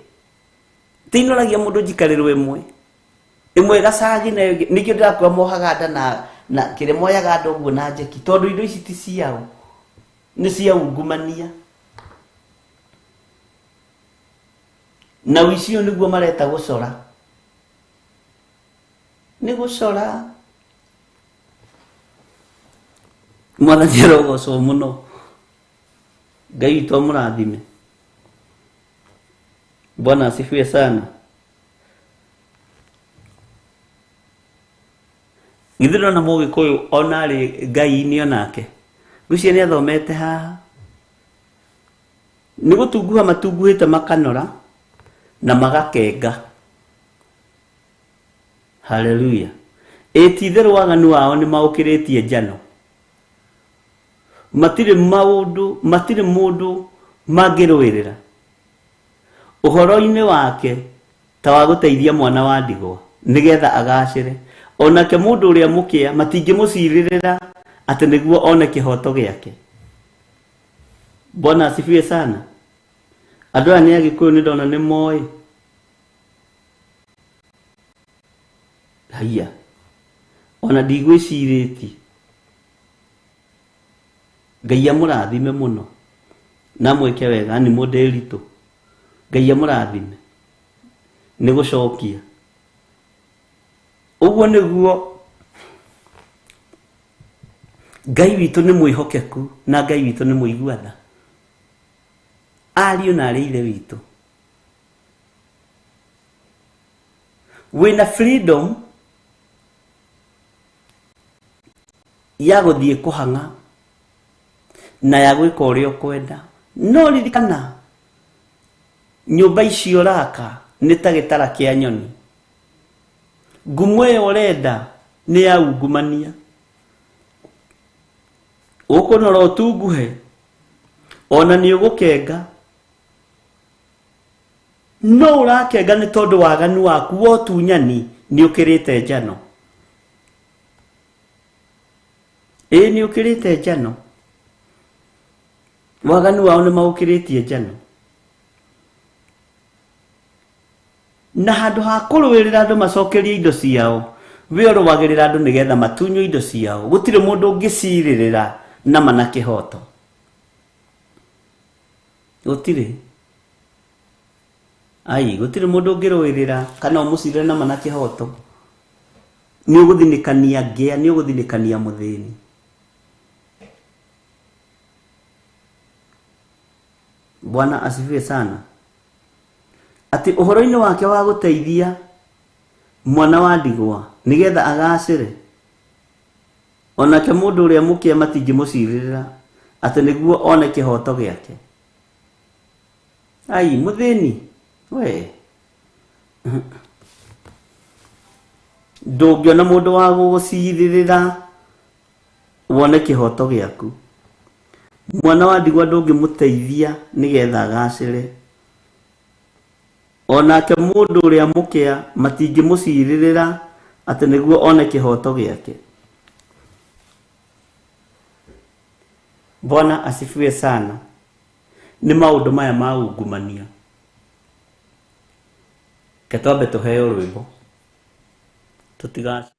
Ti inoragia mũndũ njikarĩrwo ĩmwe. Ĩmwe gacagi nayo nĩkĩo ndĩrakũra mohaga nda na kĩrĩa moyaga nda ũguo na njeki tondũ indo ici ti ciao. Nĩ cia ungumania. na wicio niguo mareta gucora ni gucora mwathani arogocwo muno Ngai witũ amũrathime. Bwana asifiwe sana. Githiro na Mũgĩkũyũ ona rĩ Ngai-inĩ onake ngwĩciria nĩ athomete haha nĩ gũtunguha matunguhĩte makanora na magakenga. Haleluya. Ti-itherũ waganu wao nĩ maũkĩrĩtie njano. Matirĩ mũndũ mangĩrũĩrĩra ũhoro-inĩ wake ta wa gũteithia mwana wa ndigwa nĩgetha agacĩre. Onake mũndũ ũrĩa mũkĩa matingĩmũcirĩrĩra atĩ nĩguo one kĩhoto gĩake. Bwana asifiwe sana. Andũ aya nĩ Agĩkũyũ nĩ ndona nĩ moĩ. Haiya. Ona ndigwĩcirĩtie. Ngai amũrathime mũno na mwĩke wega nĩ mũndĩritũ. Ngai amũrathime nĩ gũcokia. Ũguo nĩguo Ngai witũ nĩ mwĩhokeku na Ngai witũ nĩ mũigua-tha. Ariũ na arĩ ithe witũ, wĩna freedom ya gũthiĩ kũhang'a na ya gwĩka ũrĩa ũkwenda. No ririkana nyũmba icio ũraka nĩ ta gĩtara kĩa nyoni. Ngumo ĩyo ũrenda nĩ ya ungumania. Ũkũnora ũtunguhe ona nĩ ũgũkenga. No ũrakenga nĩ tondũ waganu waku wa ũtunyani nĩ ũkĩrĩte njano. Nĩ ũkĩrĩte njano. Waganu wao nĩ maũkĩrĩtie njano. Na handũ ha kũrũĩrĩra andũ macokerie indo ciao, we ũrũagĩrĩra andũ nĩgetha matunywo indo ciao. Gũtirĩ mũndũ ũngĩcirĩrĩra na mana kĩhoto. Gũtirĩ. Gũtirĩ mũndũ ũngĩrũĩrĩra kana ũmũcirĩre na mana kĩhoto. Nĩ ũgũthinĩkania ngĩa, nĩ ũgũthinĩkania mũthĩni. Bwana asifiwe sana. Ati ũhoro-inĩ wake wa gũteithia mwana wa ndigwa nĩgetha agacĩre. Onake mũndũ ũrĩa mũkĩa matingĩmũcirĩrĩra atĩ nĩguo one kĩhoto gĩake. Mũthĩni we ndũngĩona mũndũ wa gũgũcirĩrĩra wone kĩhoto gĩaku. Mwana wa ndigwa ndũngĩmũteithia nĩgetha agacĩre. Onake mũndũ ũrĩa mũkĩa matingĩmũcirĩrĩra atĩ nĩguo one kĩhoto gĩake. Bwana asifiwe sana. Nĩ maũndũ maya ma ungumania. Ketwambe tũheo rwĩmbo tũtigace.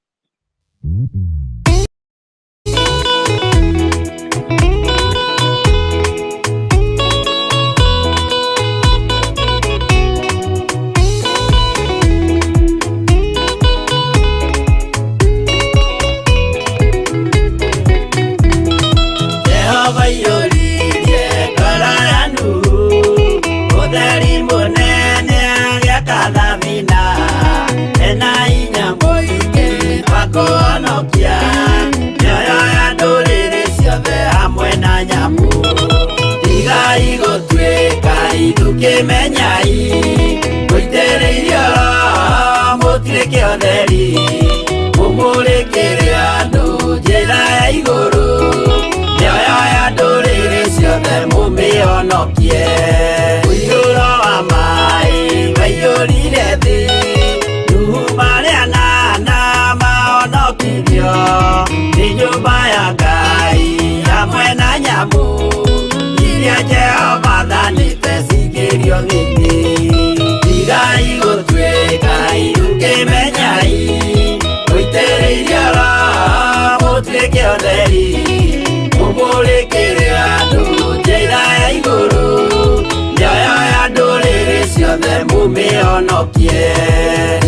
Kemenyai gũitĩrĩirio mũtirĩ kĩotheri mũmũrĩkĩre andũ njĩra ya igũrũ nĩoyoya ndũrĩrĩ ciothe mũmĩonokie. Ũiyũro wa maĩ waiyũrire thĩ Nuhu marĩa nana mahonokirio nĩ nyũmba ya Ngai hamwe na nyamũ iria Jehova thanĩte cingĩrio thĩ-inĩ. Tigai gũtuĩka irũkĩmenyai gũitĩrĩirio mũtirĩ kĩotheri mũmũrĩkĩre andũ njĩra ya igũrũ ũhonokie.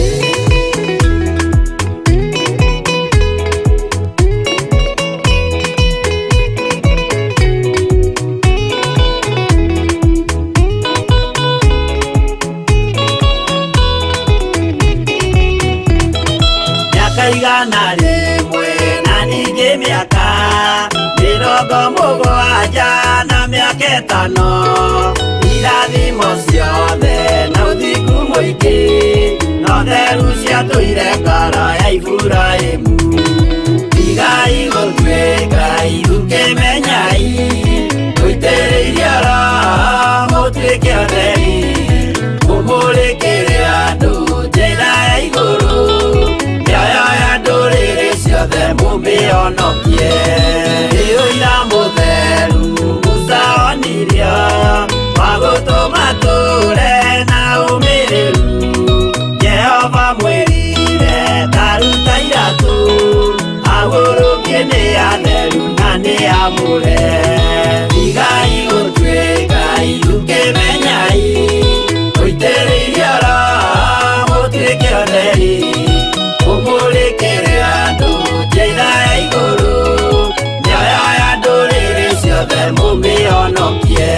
Igana rimwe na ningĩ mĩaka 70 na mĩaka 5, irathimo ciothe na ũthingu mũingĩ na ũtheru ciatũire ngoro ya Iburahĩmu. Igai gũtuĩka itũkĩmenyai, mũitĩrĩirie Roho mũtuĩke ũtheri, mũmũrĩkĩre andũ njĩra ya igũrũ, mĩoyo ya ndũrĩrĩ ciothe mũmĩhonokie. Ũira mũtheru Musa onirio wa gũtũma tũre na ũmĩrĩru, Jehova mwĩrire taruta iratũ, agũrũkie nĩ atheru na nĩ amũre. Igai gũtuĩka itũkĩmenyai, mũitĩrĩirie Roho mũtuĩke ũtheri, mũmũrĩkĩre andũ njĩra ya igũrũ, mĩoyo ya ndũrĩrĩ ciothe mũmĩhonokie.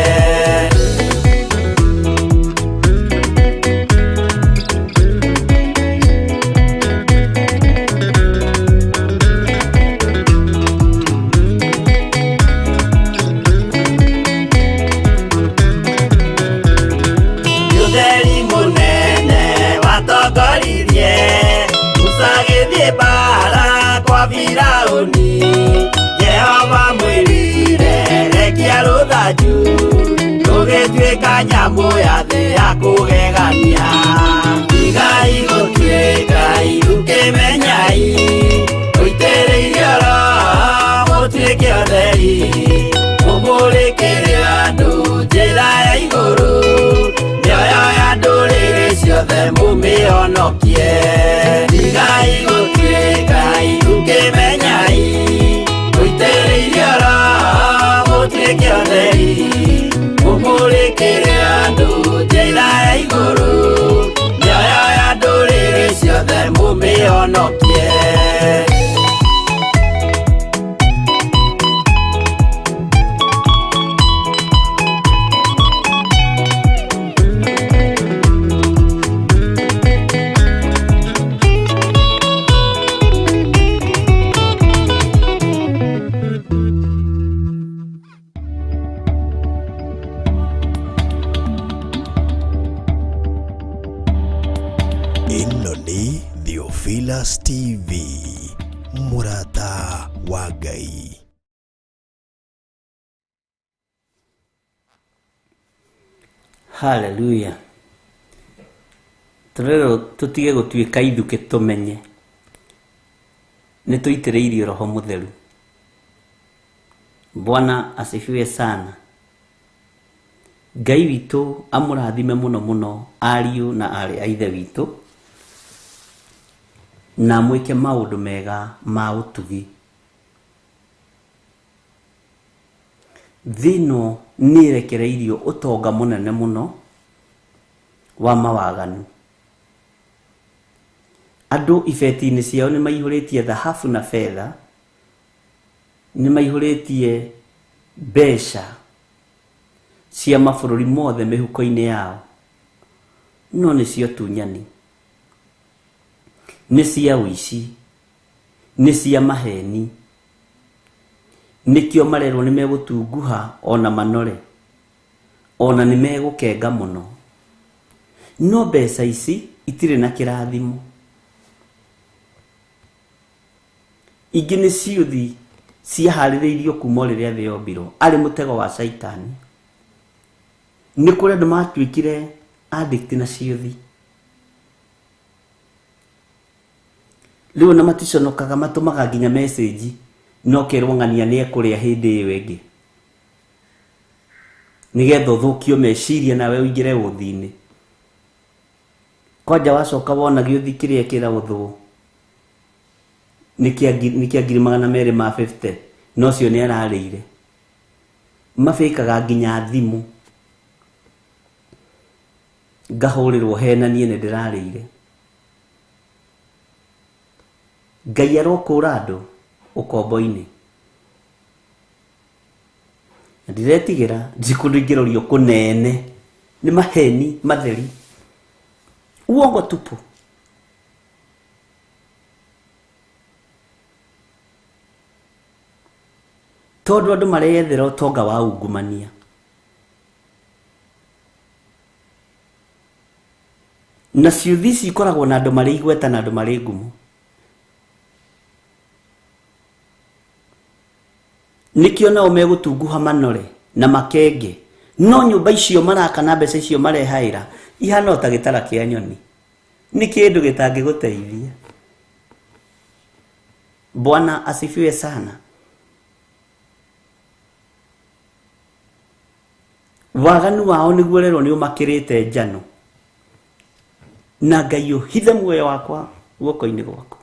Ũtheri mũnene watongoririe Musa agĩthiĩ mbara kwa Firaũni. Jehova mwĩrire rekia rũthanju rũgĩtuĩka nyamũ ya thĩ ya kũgegania. Igai gũtuĩka itũkĩmenyai, mũitĩrĩirie Roho mũtuĩke ũtheri, mũmũrĩkĩre andũ njĩra ya igũrũ, mĩoyo ya ndũrĩrĩ ciothe mũmĩhonokie. Igai gũtuĩka itũkĩmenyai, mũitĩrĩirie Roho mũtuĩke ũtheri, mũmũrĩkĩre andũ njĩra ya igũrũ, mĩoyo ya ndũrĩrĩ ciothe mũmĩhonokie. Ĩno nĩ Theophilus TV, mũrata wa Ngai. Haleluya. Tũrero tũtige gũtuĩka ithuke tũmenye nĩ tũitĩrĩirio Roho Mũtheru. Bwana asifiwe sana. Ngai witũ amũrathime mũno mũno ariũ na arĩ a ithe witũ, na mwĩke maũndũ mega ma ũtugi. Thĩno nĩrekereirio ũtonga mũnene mũno wa mawaganu. Andũ ibeti-inĩ ciao nĩ maihũrĩtie thahabu na fedha, nĩ maihũrĩtie mbeca cia mabũrũri mothe mĩhuko-inĩ yao, no nĩ cio tunyani, nĩ cia ũici, nĩ cia maheni. Nĩkĩo marerwo nĩ megũtunguha ona manore, ona nĩ megũkenga mũno. No mbeca ici itirĩ na kĩrathimo. Ingĩ nĩ ciuthi ciaharĩrĩirio kuma rĩrĩa thĩ yombirwo, arĩ mũtego wa Shaitani. Nĩ kũrĩ andũ matuĩkire addict na ciuthi, rĩu ona maticonokaga, matũmaga nginya message, no kerwo ng'ania nĩ ekũrĩa hĩndĩ ĩyo ĩngĩ, nĩgetha ũthũkio meciria nawe ũingĩre ũthi-inĩ. Kwanja wacoka wona gĩũthi kĩrĩa kĩraũthwo nĩ kĩa 250, no cio nĩ ararĩire. Mabĩkaga nginya thimũ. ngahurirwo hena nie ne ndirarire Ngai arokũra andũ ũkombo-inĩ ndiretigĩra njikũndũ ingĩrorio kũnene nĩ maheni matheri uongo tupu tondũ andũ mareyethera ũtonga wa ungumania na ciuthi ici ikoragwo na andũ marĩ igweta na andũ marĩ ngumu nikio nao megũtunguha manore na makenge no nyũmba icio maraka na mbeca icio marehaĩra ihana ta gĩtara kĩa nyoni nĩ kĩndũ gĩtangĩgũteithia Bwana asifiwe sana waganu wao nĩguo rero nĩ ũmakĩrĩte njano na Ngai ũhithe muoyo wakwa guoko-inĩ gwaku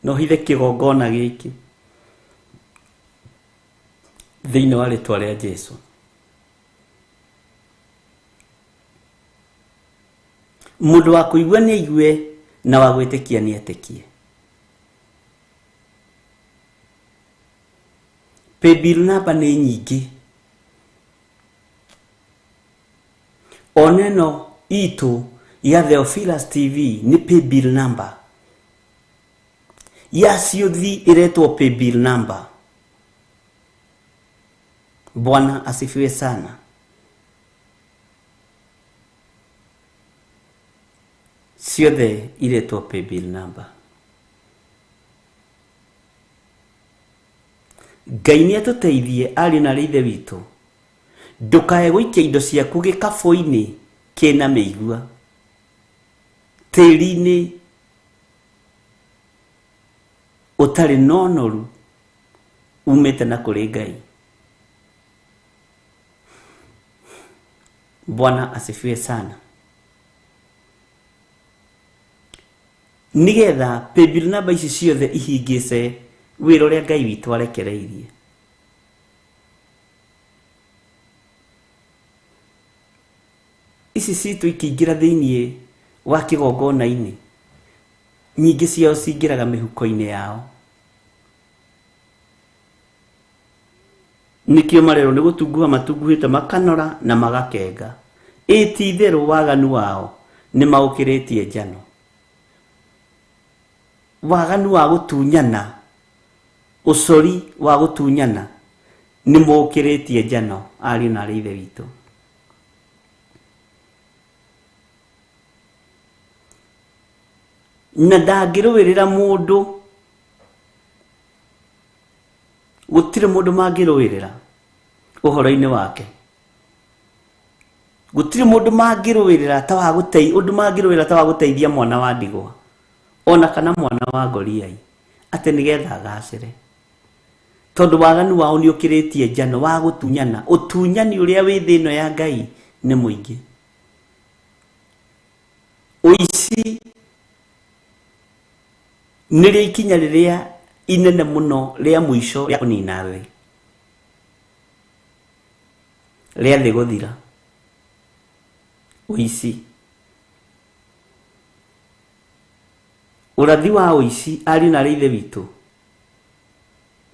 no hithe kĩgongona gĩkĩ thĩinĩ wa rĩtwa rĩa Jesũ mũndũ wa kũigua nĩ aigue na wa gwĩtĩkia nĩ etĩkie paybill number nĩ nyingĩ oneno itu ya Theophilus TV ni paybill number ya ciuthi iretwo paybill number Bwana asifiwe sana ciothe iretwo paybill number Ngai nĩ atũteithie ari na ithe witũ ndukae gũikia indo ciaku gĩkabũ-inĩ kĩna mĩigua tĩri-inĩ ũtarĩ nonoru umĩte na kũrĩ Ngai Bwana asifiwe sana nigetha paybill number ici ciothe ihingĩce wĩra ũrĩa Ngai witũ arekereirie ici citũ ikĩingĩra thĩinĩ wa kĩgongona-inĩ nyingĩ ciao cingĩraga mĩhuko-inĩ yao nikio marero nĩ gũtunguha matunguhĩte makanora na magakenga ĩti-itherũ waganu wao nĩ maũkĩrĩtie njano waganu wa gũtunyana ũcori wa gũtunyana nĩ mũkĩrĩtie njano ari na ithe witũ na ndangĩrũĩrĩra mũndũ gũtirĩ mũndũ mangĩrũĩrĩra ũhoro-inĩ wake gũtirĩ mũndũ mangĩrũĩrĩra ta wa gũteithia ũndũ mangĩrũĩrĩra ta wa gũteithia mwana wa ndigwa ona kana mwana wa ngoriai atĩ nĩgetha agacĩre tondũ waganu wao nĩ ũkĩrĩtie njano wa gũtunyana ũtunyani ũrĩa wĩ thĩ ĩno ya Ngai nĩ mũingĩ ũici nĩrĩo ikinya rĩrĩa inene mũno rĩa mũico rĩa kũnina thĩ rĩa thĩ gũthira ũici ũrathi wa ũici ari na ithe witũ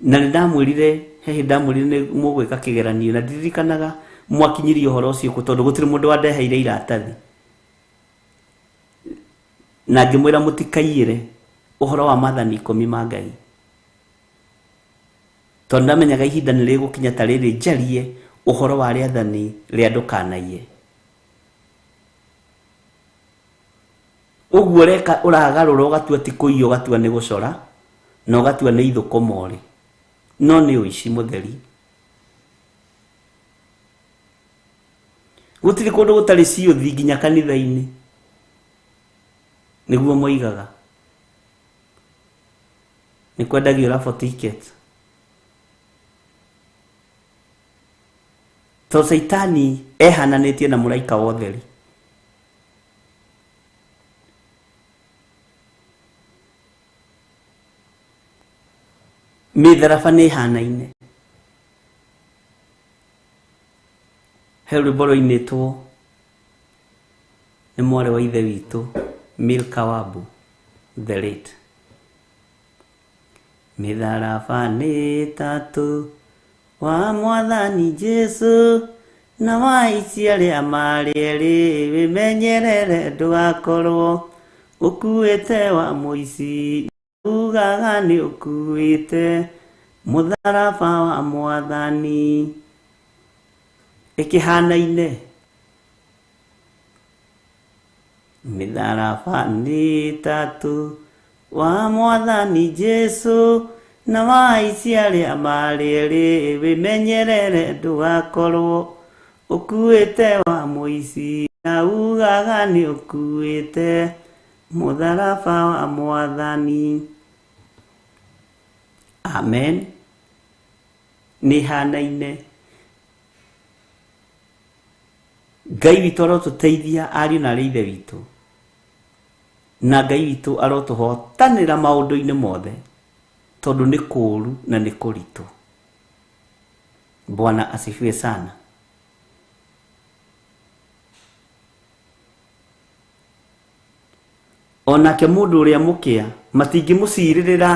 na nĩndamwĩrire hehe ndamwĩrire nĩ mũgwĩka kĩgeranio na ndirikanaga mwakinyirie ũhoro ũcio tondũ gũtirĩ mũndũ wandeheire iratathi na ngĩmwĩra mũtikaiyĩre ũhoro wa maathani 10 ma Ngai tondũ ndamenyaga ihinda nĩ rĩgũkinya ta rĩrĩ njarie ũhoro wa rĩathani rĩa ndũkanaiye ũguo reka ũragarũra ũgatua ti kũiya ũgatua nĩ gũcora na ũgatua nĩ ithũkũma no nĩ ũici mũtheri gũtirĩ kũndũ gũtarĩ ciũthi nginya kanitha-inĩ nĩguo moigaga nĩ kwendagio raffle ticket to Saitani ehananĩtie na mũraika wa ũtheri mĩtharaba nĩ hanaine he rwimbo rũinĩtwo nĩ mwarĩ wa ithe witũ Milka Wabu the late. Mĩtharaba nĩ ĩtatũ wa Mwathani Jesu, na wa ici arĩa marĩ erĩ wĩmenyerere ndũgakorwo ũkuĩte wa mũici, ugaga nĩ ũkuĩte mũtharaba wa Mwathani. Ĩkĩhanaine mĩtharaba nĩ ĩtatũ wa Mwathani Jesu, na wa ici arĩa marĩ erĩ wĩmenyerere ndũgakorwo ũkuĩte wa mũici, na ugaga nĩ ũkuĩte mũtharaba wa Mwathani. Amen. Nĩ hanaine. Ngai witũ arotũteithia ariũ na ithe witũ, na Ngai witũ arotũhotanĩra maũndũ-inĩ mothe, tondũ nĩ kũũru na nĩ kũritũ. Bwana asifiwe sana. Onake mũndũ ũrĩa mũkĩa matingĩmũcirĩrĩra,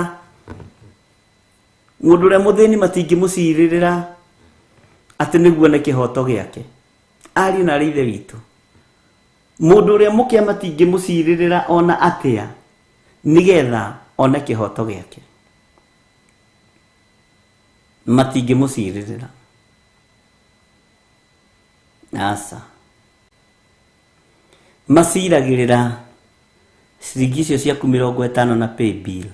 mũndũ ũrĩa mũthĩni matingĩmũcirĩrĩra atĩ nĩguo nĩ kĩhoto gĩake. Ariũ na ithe witũ, mũndũ ũrĩa mũkĩa matingĩmũcirĩrĩra ona atĩa nĩgetha one kĩhoto gĩake. Matingĩmũcirĩrĩra. Aca. Maciragĩrĩra ciringi icio ciaku 50 na pay bill.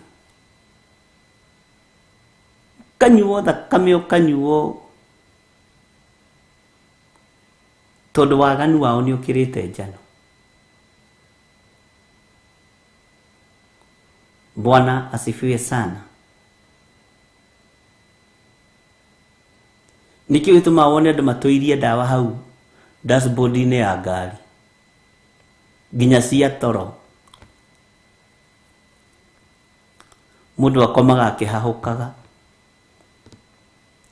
Kanyuo thakame ũkanyuo tondũ waganu wao nĩ ũkĩrĩte njano. Bwana asifiwe sana. Nĩkĩo gĩtũmaga wone andũ matũirie ndawa hau dashboard-inĩ ya ngari nginya cia toro. Mũndũ akomaga akĩhahũkaga,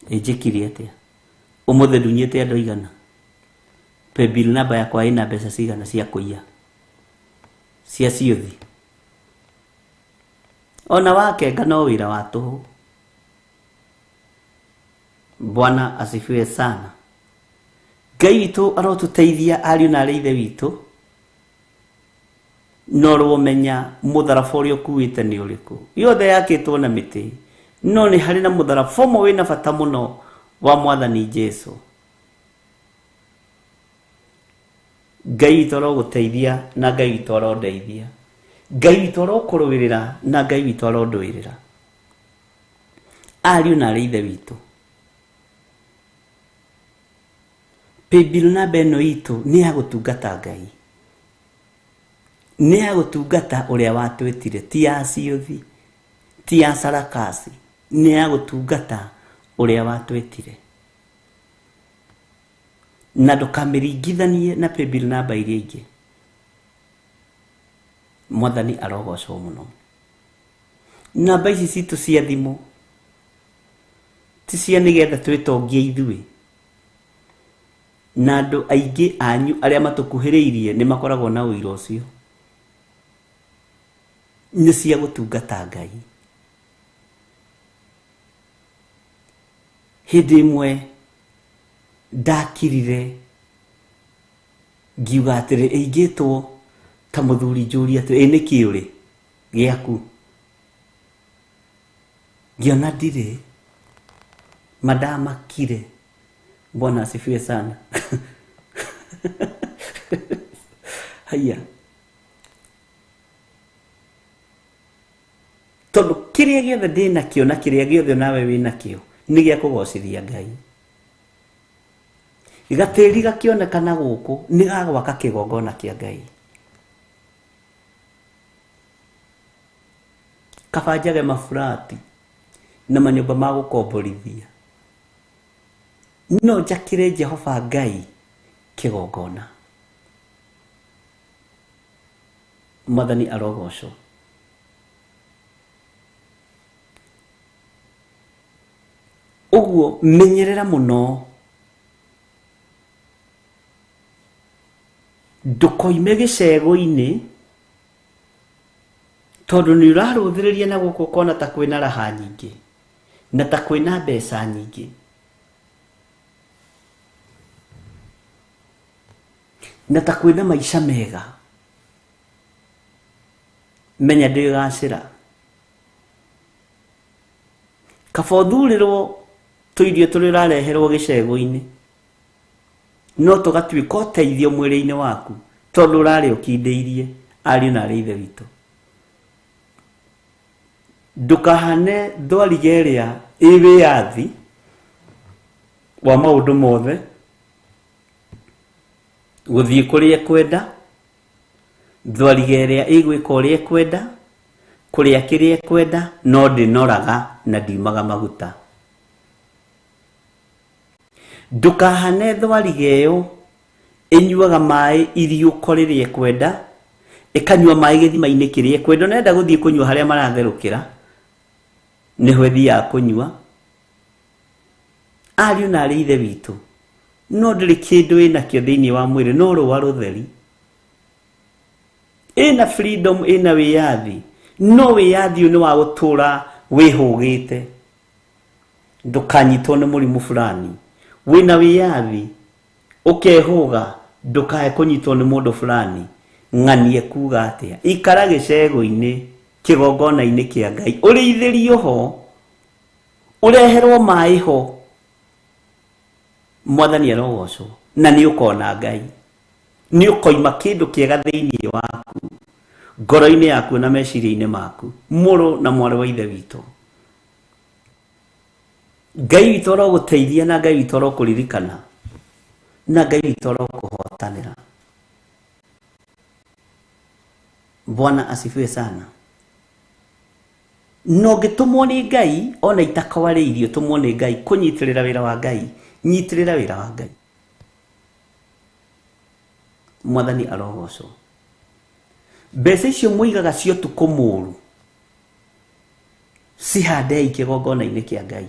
ĩnjĩkire atĩa ũmũthĩ ndunyĩte andũ aigana, pay bill namba yakwa ĩna mbeca cigana cia kũiya cia ciũthi. Ona wakenga no wĩra wa tũhũ. Bwana asifiwe sana. Ngai witũ arotũteithia ariũ na ithe witũ, no rũmenya mũtharaba ũrĩa ũkuĩte nĩ ũrĩkũ. Yothe yakĩtwo na mĩtĩ, no nĩ harĩ na mũtharaba ũmwe wĩna bata mũno wa Mwathani Jesu. Ngai witũ arogũteithia na Ngai witũ arondeithia. Ngai witũ arokũrũĩrĩra na Ngai witũ arondũĩrĩra. Ariũ na ithe witũ, pay bill namba ĩno itũ nĩ ya gũtungata Ngai, nĩ ya gũtungata ũrĩa watwĩtire, ti ya ciũthi, ti ya sarakasi, nĩ ya gũtungata ũrĩa watwĩtire. Na ndũkamĩringithanie na pay bill namba iria ingĩ. Mwathani arogocwo mũno. Namba ici citũ cia thimũ ti cia nĩgetha twĩtongie ithuĩ, na andũ aingĩ anyu arĩa matũkuhĩrĩirie nĩ makoragwo na ũira ũcio. Nĩ cia gũtungata Ngai. Hĩndĩ ĩmwe ndakirire ngiuga atĩrĩ, ĩingĩtwo ta mũthuri njũria atĩrĩ, nĩkĩ ũrĩ gĩaku? Ngĩona ndirĩ, mandamakire. Bwana asifiwe sana. Haya. Tondũ kĩrĩa gĩothe ndĩnakĩo na kĩrĩa gĩothe nawe wĩnakĩo nĩ gĩa kũgocithia Ngai. Gatĩri gakĩonekana gũkũ nĩ gagwaka kĩgongona kĩa Ngai. Kabanjage mafurati na manyũmba ma gũkomborithia, no njakĩre Jehova Ngai kĩgongona. Mwathani arogocwo. Ũguo menyerera mũno ndukoime gicego-ini tondu ni uraruthiriria na guko kona ta kwina raha nyingi na ta kwina mbeca nyingi na ta kwina maisha mega. Menya ndigacira kabothurirwo tuirio turirareherwo gicego-ini no tugatuika uteithio mwiri-ini waku tondu urari ukindeirie ari na ari ithe witu. Ndukahane thwariga iria iwiathi wa maundu mothe guthii kuria kwenda, thwariga iria igwika uria kwenda, kuria kiria kwenda, no ndinoraga na ndiumaga maguta. Ndukahane thwariga iyo inyuaga mai iriuko riria kwenda, ikanyua mai githima-ini kiria kwenda, nenda guthii kunyua haria maratherukira niho ithiaga kunyua. Ariu na ari ithe witu no ndiri kindu inakio thiini wa mwiri no ruwa rutheri, ina freedom, ina wiyathi, no wiyathi ni wa gutura wihugite, ndukanyitwo ni murimu fulani. Wina wiyathi ukehuga ndukae kunyitwo ni mundu fulani, ng'anie kuga atia ikara gicego-ini kigongona-ini kia Ngai uriithirio ho, ureherwo mai ho, Mwathani arogocwo na ni ukona Ngai, ni ukoima kindu kiega thiini waku, ngoro-ini yaku na meciria-ini maku, muru na mwari wa ithe witu. Ngai witu aroguteithia na Ngai witu arokuririkana na Ngai witu arokuhotanira. Bwana asifiwe sana. No gitumwo ni Ngai ona itakawariirio tumwo ni Ngai kunyitirira wira wa Ngai, nyitirira wira wa Ngai. Mwathani arogocwo. Mbeca icio muigaga cio tuko muru cihandei kigongona-ini kia Ngai.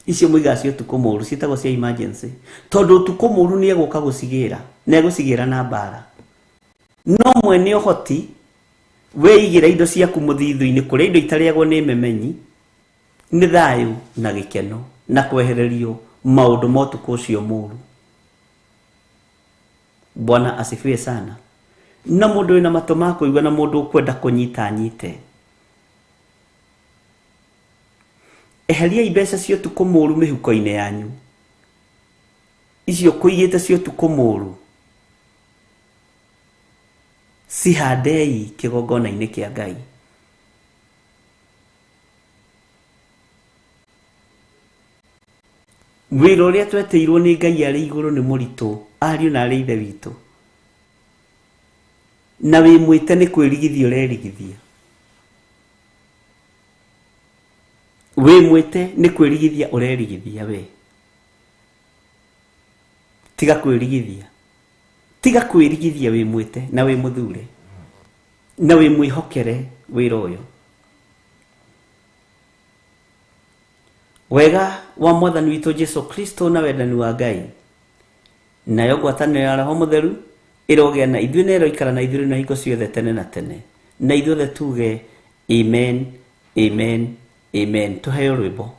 Icio muigaga cio tuko muru cietagwo cia emergency, tondu tuko muru ni eguka gucigira na egucigira na mbara. No mwene uhoti weigira indo ciaku muthithu-ini kuria indo itariagwo ni memenyi, ni thayu na gikeno na kwehererio maundu motuko ucio muru. Bwana asifiwe sana. Na mundu wina matu ma kuigua na mundu ukwenda kunyita nyite, eheria mbeca cio tuko muru mihuko-ini yanyu, icio kuigite cio tuko muru cihandei kigongona-ini kia Ngai. Wira uria tweteirwo ni Ngai ari iguru ni muritu, ariu na ari ithe witu, na wi mwite ni kwirigithia urerigithia. Wi mwite ni kwirigithia urerigithia. We tiga kwirigithia, tiga kwirigithia, wi mwite na wi muthure na wi mwihokere wira uyu. Wega wa Mwathani witu Jesu Kristo na wendani wa Ngai nayo ngwatanĩro ya Roho Mutheru irogea na ithuĩ na iroikara na ithuĩ na hingo ciothe tene na tene. Na ithuothe tuge amen, amen, amen. Tuheo rwĩmbo.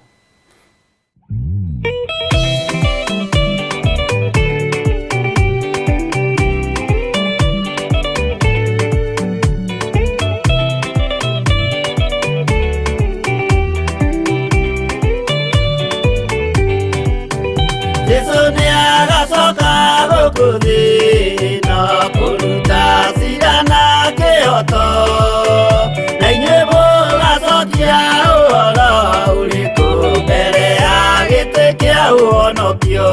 Jesu ni agacoka gũkũ thĩ no kũruta cira na kĩhoto, na inyuĩ mũgacokia ũhoro ũrĩkũ mbere ya gĩtĩ kĩa ũhonokio.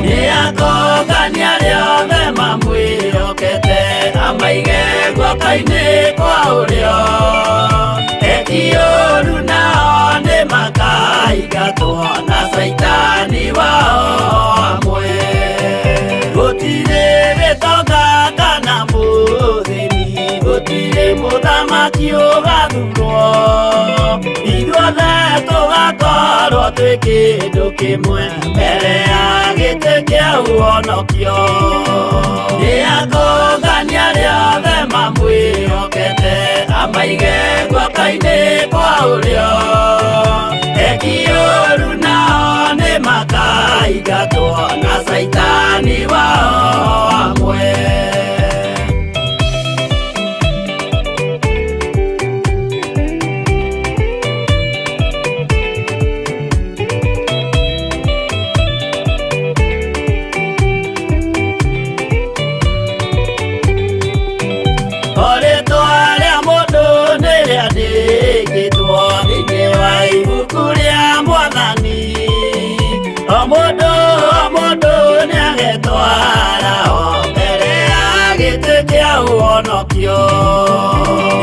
Nĩ akongania arĩa othe mamwĩhokete, amaige guoko-inĩ kwa ũrĩo, eti ũũru nao nĩ makaingatwo na Saitani wao amwe. Gũtirĩ gĩtonga kana mũthĩni, gũtirĩ mũthamaki ũgathurwo, ithuothe tugakorwo twĩ kĩndũ kĩmwe mbere ya gĩtĩ kĩa ũhonokio. Nĩakũngania rĩothe mamwĩhokete, amaige guoko-inĩ kwa ũrĩo. Eki ũũru nao nĩmakaingatwo na Saitani wao hamwe.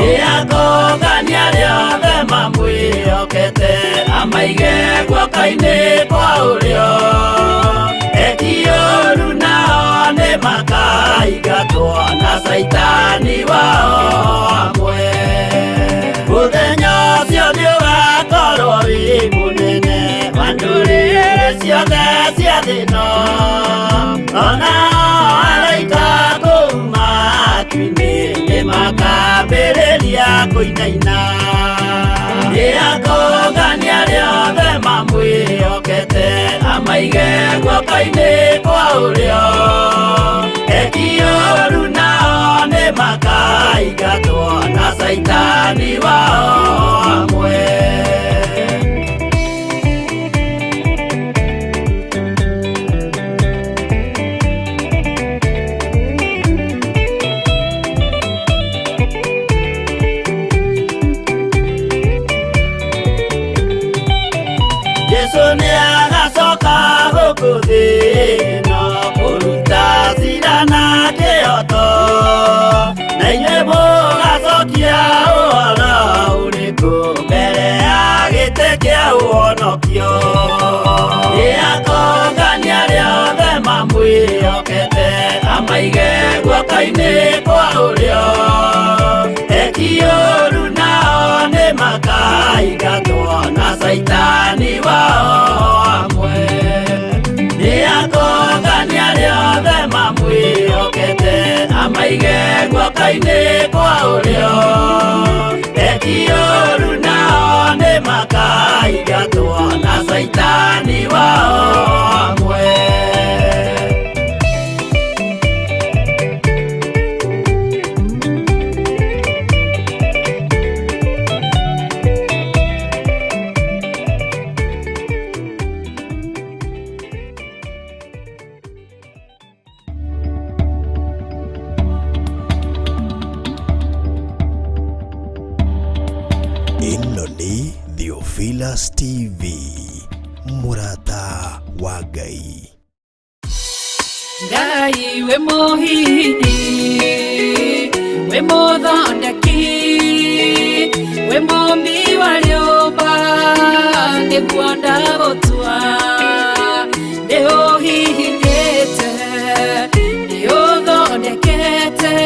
Nĩakũngania rĩothe mamwĩhokete, amaige guoko-inĩ kwa ũrĩo. Eki ũũru nao nĩmakaingatwo na Saitani wao hamwe. Mũthenya ũcio nĩũgakorwo wĩ mũnene wa ndũrĩrĩ ciothe cia thĩ ĩno, onao araika kuuma matu-inĩ nĩmakambĩrĩria kũinaina. Nĩakũngania rĩothe mamwĩhokete, amaige guoko-inĩ kwa ũrĩo. Eki ũũru nao nĩmakaingatwo na Saitani wao hamwe. Yesu nĩagacoka gũkũ thĩ ĩno kũruta cira na kĩhooto, na inyuĩ mũgacokia ũhoro ũrĩkũ mbere ya gĩtĩ kĩa ũhonokio. Nĩakũngania rĩothe mamwĩhokete, amaige guoko-inĩ kwa ũrĩo. Eki ũũru nao nĩmakaingatwo na Saitani wao hamwe. Nĩakũngania rĩothe mamwĩhokete, amaige guoko-inĩ kwa ũrĩo. Eki ũũru nao nĩmakaingatwo na Saitani wao hamwe. Ĩno nĩ Theophilus TV, mũrata wa Ngai. Ngai we mũhihinyi, we mũthondeki, we mũmbi wa rĩũmba, nĩguo ndagũtua. Ndĩũhihinyĩte, ndĩũthondekete,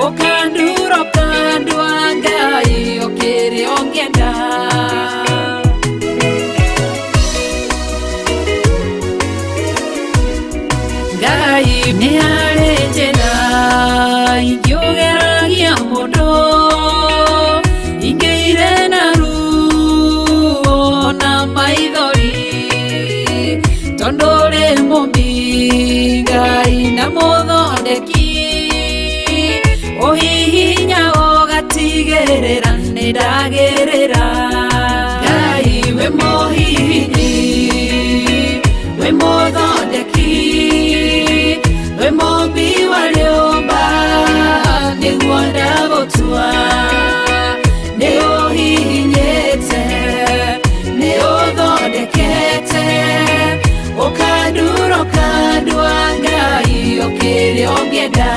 ũkandura ũkandua Ngai ũkĩrĩ ũngĩenda. Ngai nĩ arĩ njĩra ingĩũgeragia mũndũ, ingĩire na ruo na maithori, tondũ ũrĩ mũmbi Ngai na mũthondeki, ũhihinya ũgatigĩrĩra nĩndagĩrĩra. Ngai we mũhihinyi, we mũthondeki, we mũmbi wa rĩũmba, nĩguo ndagũtua. Nĩũhihinyĩte, nĩũthondekete, ũkandura ũkandua Ngai ũkĩrĩ ũngĩenda.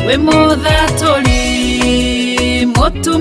We mũthatũri mũtu